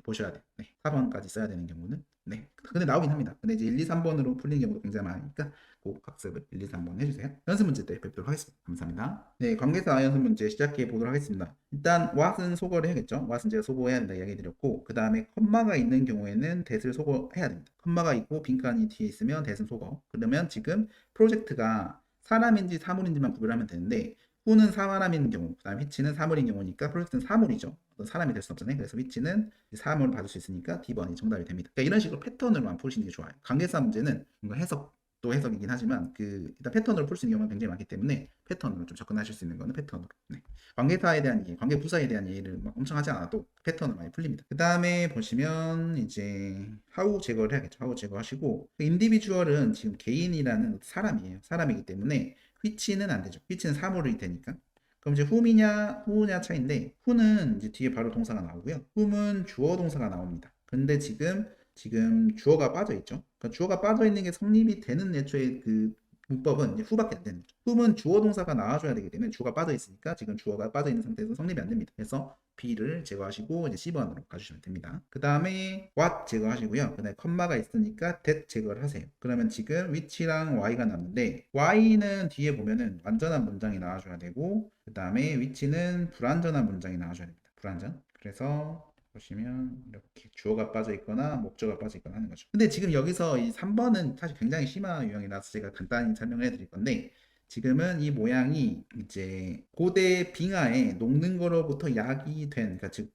보셔야 돼요. 네, 4번까지 써야 되는 경우는 네, 근데 나오긴 합니다. 근데 이제 1, 2, 3번으로 풀리는 경우도 굉장히 많으니까 꼭 학습을 1, 2, 3번 해주세요. 연습 문제 때 뵙도록 하겠습니다. 감사합니다. 네, 관계사 연습 문제 시작해 보도록 하겠습니다. 일단 what은 소거를 해야겠죠. what은 제가 소거해야 된다 이야기 드렸고 그 다음에 컴마가 있는 경우에는 that을 소거해야 됩니다. 컴마가 있고 빈칸이 뒤에 있으면 that은 소거. 그러면 지금 프로젝트가 사람인지 사물인지만 구별하면 되는데 who는 사람인 경우, 그 다음에 which는 사물인 경우니까 프로젝트는 사물이죠. 어떤 사람이 될 수 없잖아요. 그래서 which는 사물을 받을 수 있으니까 D번이 정답이 됩니다. 그러니까 이런 식으로 패턴으로만 푸시는 게 좋아요. 관계사 문제는 뭔가 해석도 해석이긴 하지만 일단 패턴으로 풀 수 있는 경우가 굉장히 많기 때문에 패턴으로 좀 접근하실 수 있는 거는 패턴으로. 네. 관계사에 대한 이해, 관계부사에 대한 이해를 막 엄청 하지 않아도 패턴으로 많이 풀립니다. 그 다음에 보시면 이제 how 제거를 해야겠죠. how 제거하시고 인디비주얼은 지금 개인이라는 사람이에요. 사람이기 때문에 which는 안 되죠. which는 사물이 되니까. 그럼 이제 whom이냐, who냐 차인데 who는 이제 뒤에 바로 동사가 나오고요. whom은 주어 동사가 나옵니다. 근데 지금 주어가 빠져 있죠. 그러니까 주어가 빠져 있는 게 성립이 되는 애초에 그 문법은 이제 who밖에 안 되는 거죠. whom은 주어 동사가 나와줘야 되기 때문에 주어가 빠져 있으니까 지금 주어가 빠져 있는 상태에서 성립이 안 됩니다. 그래서 B를 제거하시고 이제 C번으로 가주시면 됩니다. 그 다음에 what 제거하시고요. 그 다음에 컴마가 있으니까 that 제거를 하세요. 그러면 지금 which랑 y가 남는데 y는 뒤에 보면은 완전한 문장이 나와줘야 되고 그 다음에 which는 불완전한 문장이 나와줘야 됩니다. 불완전. 그래서 보시면 이렇게 주어가 빠져 있거나 목적어가 빠져 있거나 하는 거죠. 근데 지금 여기서 이 3번은 사실 굉장히 심한 유형이라서 제가 간단히 설명해 드릴 건데 지금은 이 모양이 이제 고대 빙하에 녹는 거로부터 약이 된, 그러니까 즉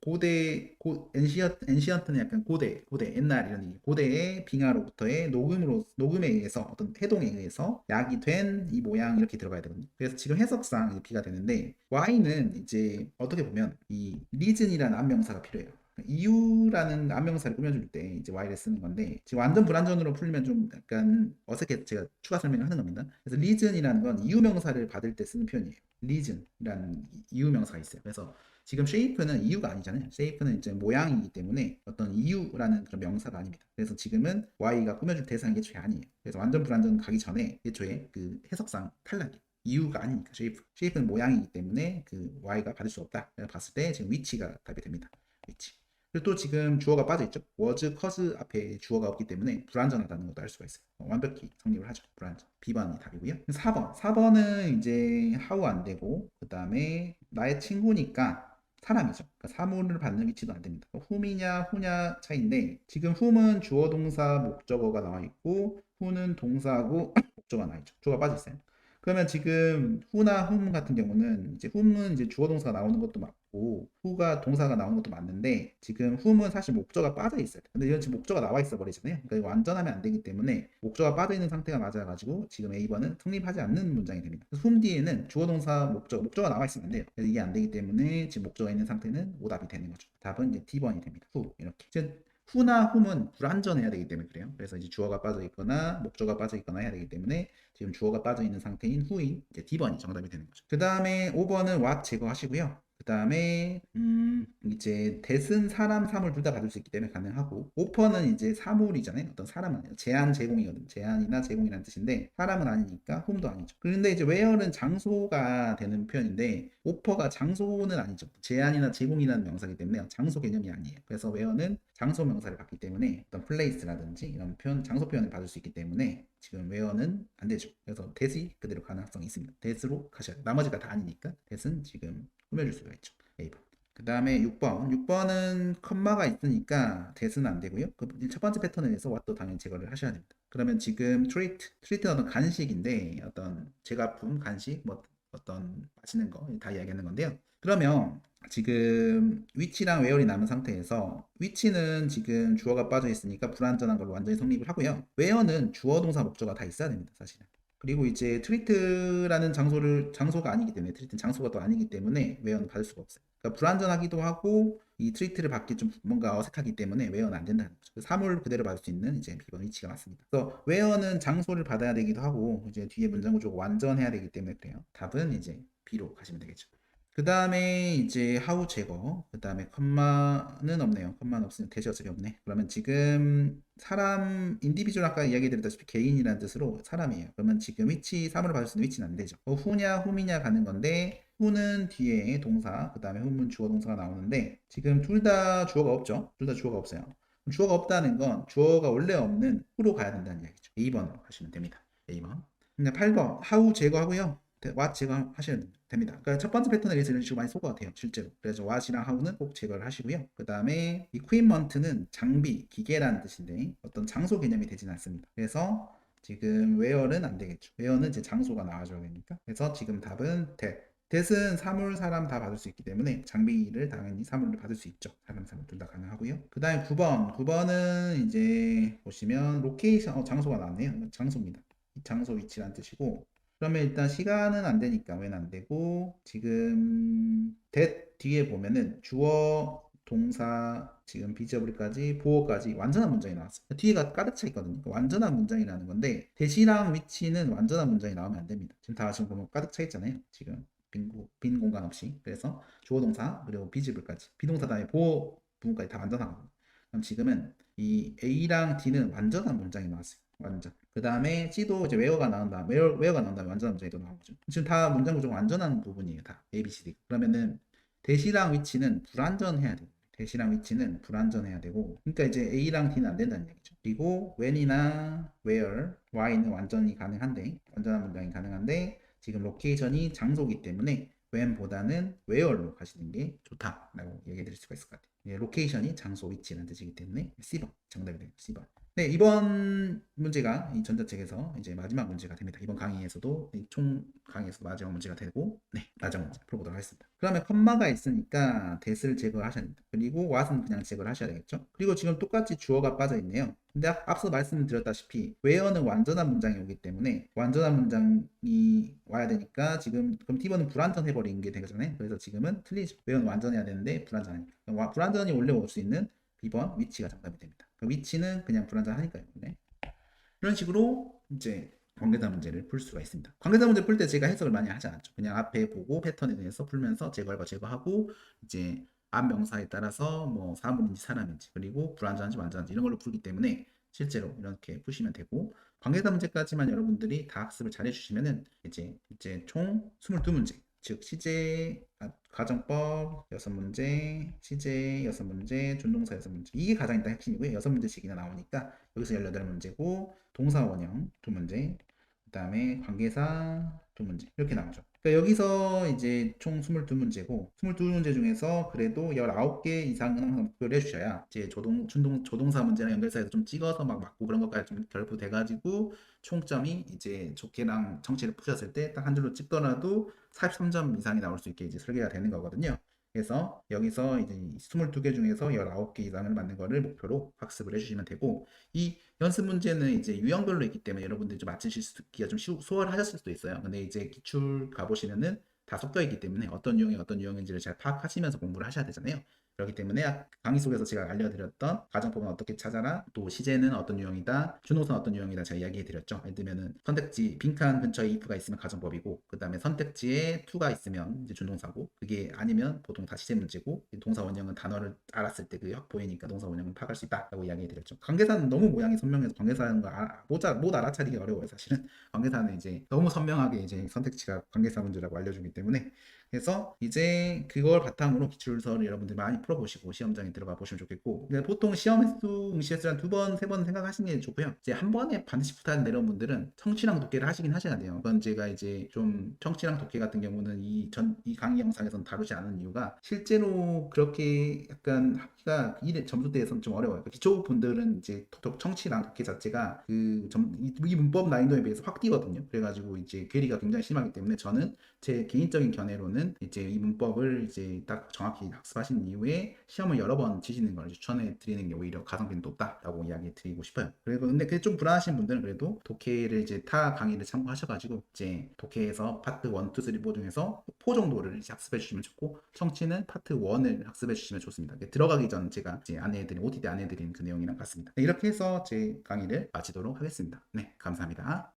엔시언트는 약간 고대 옛날 이런 얘기, 고대의 빙하로부터의 녹음에 의해서 어떤 해동에 의해서 약이 된 이 모양 이렇게 들어가야 되거든요. 그래서 지금 해석상 B가 되는데 Y는 이제 어떻게 보면 이 reason이라는 안명사가 필요해요. 이유라는 안명사를 꾸며줄 때 이제 y를 쓰는 건데 지금 완전 불완전으로 풀면 좀 약간 어색해 제가 추가 설명을 하는 겁니다. 그래서 reason이라는 건 이유명사를 받을 때 쓰는 표현이에요. reason이라는 이유명사가 있어요. 그래서 지금 shape는 이유가 아니잖아요. shape는 이제 모양이기 때문에 어떤 이유라는 그런 명사가 아닙니다. 그래서 지금은 y가 꾸며줄 대상이 애초에 아니에요. 그래서 완전 불완전 가기 전에 애초에 그 해석상 탈락이에요. 이유가 아니니까 shape. shape는 모양이기 때문에 그 y가 받을 수 없다. 봤을 때 지금 위치가 답이 됩니다. 위치. 그리고 또 지금 주어가 빠져있죠. was, cause 앞에 주어가 없기 때문에 불완전하다는 것도 알 수가 있어요. 완벽히 성립을 하죠. 불완전. B번이 답이고요. 4번. 4번은 이제 how 안 되고 그 다음에 나의 친구니까 사람이죠. 그러니까 사물을 받는 위치도 안 됩니다. whom이냐 who냐 차이인데 지금 whom은 주어 동사 목적어가 나와 있고 who는 동사하고 목적어가 나와 있죠. 주어가 빠져 있어요. 그러면 지금 who나 whom 같은 경우는 이제 whom은 이제 주어 동사가 나오는 것도 맞고 who가 동사가 나오는 것도 맞는데 지금 whom은 사실 목적어가 빠져 있어요. 근데 이건 지금 목적어가 나와 있어 버리잖아요. 그러니까 이거 완전하면 안 되기 때문에 목적어가 빠져 있는 상태가 맞아가지고 지금 A번은 성립하지 않는 문장이 됩니다. whom 뒤에는 주어 동사 목적어가 나와 있으면 안 돼요. 그래서 이게 안 되기 때문에 지금 목적어가 있는 상태는 오답이 되는 거죠. 답은 이제 D번이 됩니다. who 이렇게. who나 whom은 불완전해야 되기 때문에 그래요. 그래서 이제 주어가 빠져 있거나 목적어가 빠져 있거나 해야 되기 때문에 지금 주어가 빠져 있는 상태인 who인 이제 D번이 정답이 되는 거죠. 그 다음에 5번은 what 제거하시고요. 그 다음에 이제 that은 사람, 사물 둘 다 받을 수 있기 때문에 가능하고 offer는 이제 사물이잖아요. 어떤 사람은 아니에요. 제한, 제공이거든요. 제한이나 제공이라는 뜻인데 사람은 아니니까 whom도 아니죠. 그런데 이제 where는 장소가 되는 표현인데 offer가 장소는 아니죠. 제한이나 제공이라는 명사이기 때문에 장소 개념이 아니에요. 그래서 where는 장소 명사를 받기 때문에 어떤 place라든지 이런 표현, 장소 표현을 받을 수 있기 때문에 지금 where는 안 되죠. 그래서 that이 그대로 가능성이 있습니다. that으로 가셔야 돼요. 나머지가 다 아니니까 that은 지금 꾸며줄 수가 있죠. A번. 그 다음에 6번. 6번은 컴마가 있으니까 that은 안 되고요. 그 첫 번째 패턴에 대해서 what도 당연히 제거를 하셔야 됩니다. 그러면 지금 treat는 어떤 간식인데 어떤 제과품, 간식, 뭐 어떤 맛있는 거 다 이야기하는 건데요. 그러면 지금 위치랑 where이 남은 상태에서 위치는 지금 주어가 빠져 있으니까 불완전한 걸로 완전히 성립을 하고요. where는 주어 동사 목적어가 다 있어야 됩니다. 사실은. 그리고 이제 트리트라는 장소가 아니기 때문에 트리트는 장소가 또 아니기 때문에 where는 받을 수가 없어요. 그러니까 불완전하기도 하고 이 트리트를 받기 좀 뭔가 어색하기 때문에 where는 안 된다는 거죠. 사물 그대로 받을 수 있는 이제 B번 위치가 맞습니다. 그래서 where는 장소를 받아야 되기도 하고 이제 뒤에 문장 구조가 완전해야 되기 때문에 그래요. 답은 이제 B로 가시면 되겠죠. 그 다음에 이제 how 제거, 그 다음에 컴마는 없네요. 컴마는 없으면 대시 어차피 없네. 그러면 지금 사람, 인디비주얼 아까 이야기 드렸다시피 개인이라는 뜻으로 사람이에요. 그러면 지금 위치, 사물을 받을 수 있는 위치는 안 되죠. who냐, whom이냐 가는 건데 who는 뒤에 동사, 그 다음에 whom은 주어 동사가 나오는데 지금 둘 다 주어가 없죠. 둘 다 주어가 없어요. 주어가 없다는 건 주어가 원래 없는 who로 가야 된다는 이야기죠. A번으로 하시면 됩니다. A번. 8번, how 제거하고요. what 제거하셔야 됩니다. 그러니까 첫 번째 패턴에 의해서 이런 식으로 많이 쏠 것 같아요. 실제로. 그래서 what이랑 how는 꼭 제거를 하시고요. 그 다음에 equipment는 장비, 기계라는 뜻인데 어떤 장소 개념이 되지는 않습니다. 그래서 지금 where는 안 되겠죠. where는 이제 장소가 나와줘야 되니까. 그래서 지금 답은 that은 사물, 사람 다 받을 수 있기 때문에 장비를 당연히 사물을 받을 수 있죠. 사람, 사물 둘 다 가능하고요. 그 다음에 9번. 9번은 이제 보시면 로케이션, 장소가 나왔네요. 장소입니다. 장소 위치란 뜻이고 그러면 일단 시간은 안 되니까 when 안 되고 지금 that 뒤에 보면은 주어 동사 지금 비저블까지 보어까지 완전한 문장이 나왔어요. 뒤에가 가득 차 있거든요. 완전한 문장이라는 건데 대시랑 위치는 완전한 문장이 나오면 안 됩니다. 지금 다 지금 보면 가득 차 있잖아요. 지금 빈 공간 없이. 그래서 주어 동사 그리고 비저블까지 비동사 다음에 보어 부분까지 다 완전하거든요. 그럼 지금은 이 A랑 D는 완전한 문장이 나왔어요. 완전. 그 다음에 C도 이제 where가 나온다. where가 나온다면 완전한 문장이 또 나오죠. 지금 다 문장 구조가 완전한 부분이에요. 다 A, B, C, D. 그러면은 대시랑 위치는 불완전해야 돼요. 대시랑 위치는 불완전해야 되고 그러니까 이제 A랑 D는 안 된다는 얘기죠. 그리고 when이나 where, why는 완전히 가능한데 완전한 문장이 가능한데 지금 로케이션이 장소기 때문에 when보다는 where로 가시는 게 좋다라고 얘기해 드릴 수가 있을 것 같아요. 예, 로케이션이 장소, 위치라는 뜻이기 때문에 C번 정답이 되겠습니다. C번. 네, 이번 문제가 이 전자책에서 이제 마지막 문제가 됩니다. 이번 강의에서도 총 강의에서 마지막 문제가 되고, 네, 마지막 문제 풀어보도록 하겠습니다. 그러면 컴마가 있으니까 that을 제거하셔야 됩니다. 그리고 what은 그냥 제거를 하셔야 되겠죠. 그리고 지금 똑같이 주어가 빠져 있네요. 근데 앞서 말씀드렸다시피 where는 완전한 문장이 오기 때문에 완전한 문장이 와야 되니까 지금 그럼 T번은 불완전해 버린 게 되잖아요. 그래서 지금은 틀리죠. where는 완전해야 되는데 불완전하니까. 불완전히 올려올 수 있는 B번 위치가 정답이 됩니다. 그 위치는 그냥 불완전하니까요. 네. 이런 식으로 이제 관계사 문제를 풀 수가 있습니다. 관계사 문제 풀 때 제가 해석을 많이 하지 않죠. 그냥 앞에 보고 패턴에 대해서 풀면서 제거할 거 제거하고 이제 앞 명사에 따라서 뭐 사물인지 사람인지 그리고 불완전한지 완전한지 이런 걸로 풀기 때문에 실제로 이렇게 푸시면 되고 관계사 문제까지만 여러분들이 다 학습을 잘 해주시면은 이제 총 22문제 즉 시제, 가정법 6문제, 시제 6문제, 준동사 6문제 이게 가장 일단 핵심이고요. 6문제씩이나 나오니까 여기서 18문제고 동사 원형 2문제 그 다음에 관계사 2문제 이렇게 나오죠. 그러니까 여기서 이제 총 22문제고 22문제 중에서 그래도 19개 이상은 항상 목표를 해주셔야 이제 조동사 문제나 연결사에서 좀 찍어서 막 맞고 그런 것까지 좀 결부돼가지고 총점이 이제 좋게랑 정치를 푸셨을 때 딱 한 줄로 찍더라도 43점 이상이 나올 수 있게 이제 설계가 되는 거거든요. 그래서 여기서 이제 22개 중에서 19개 이상을 맞는 거를 목표로 학습을 해주시면 되고 이 연습 문제는 이제 유형별로 있기 때문에 여러분들이 좀 맞추시기가 좀 수월하셨을 수도 있어요. 근데 이제 기출 가보시면은 다 섞여 있기 때문에 어떤 유형이 어떤 유형인지를 잘 파악하시면서 공부를 하셔야 되잖아요. 그렇기 때문에 강의 속에서 제가 알려드렸던 가정법은 어떻게 찾아라, 또 시제는 어떤 유형이다, 준호선 어떤 유형이다 제가 이야기해드렸죠. 예를 들면은 선택지 빈칸 근처에 if가 있으면 가정법이고 그 다음에 선택지에 to가 있으면 이제 준동사고 그게 아니면 보통 다 시제 문제고 동사 원형은 단어를 알았을 때 그게 확 보이니까 동사 원형은 파악할 수 있다라고 이야기해드렸죠. 관계사는 너무 모양이 선명해서 관계사는 못 알아차리기 어려워요. 사실은 관계사는 이제 너무 선명하게 이제 선택지가 관계사 문제라고 알려주기 때문에 그래서 이제 그걸 바탕으로 기출서를 여러분들 많이 풀어보시고 시험장에 들어가 보시면 좋겠고 보통 시험 횟수 응시횟수 한 2번, 3번 생각하시는 게 좋고요. 이제 한 번에 반드시 붙어야 내려온 분들은 청취랑 독해를 하시긴 하셔야 돼요. 그건 제가 이제 좀 청취랑 독해 같은 경우는 이 강의 영상에서는 다루지 않은 이유가 실제로 그렇게 약간 합기가 이 점수대에서는 좀 어려워요. 기초 분들은 이제 청취랑 독해 자체가 이 문법 난이도에 비해서 확 뛰거든요. 그래가지고 이제 괴리가 굉장히 심하기 때문에 저는 제 개인적인 견해로는 이제 이 문법을 이제 딱 정확히 학습하신 이후에 시험을 여러 번 치시는 걸 추천해 드리는 게 오히려 가성비는 높다라고 이야기 드리고 싶어요. 그리고 근데 그게 좀 불안하신 분들은 그래도 독해를 이제 타 강의를 참고하셔가지고 이제 독해에서 파트 1, 2, 3, 4 중에서 4 정도를 이제 학습해 주시면 좋고 청취는 파트 1을 학습해 주시면 좋습니다. 들어가기 전 제가 이제 안내해드린 OTT 안내해드린 그 내용이랑 같습니다. 네, 이렇게 해서 제 강의를 마치도록 하겠습니다. 네, 감사합니다.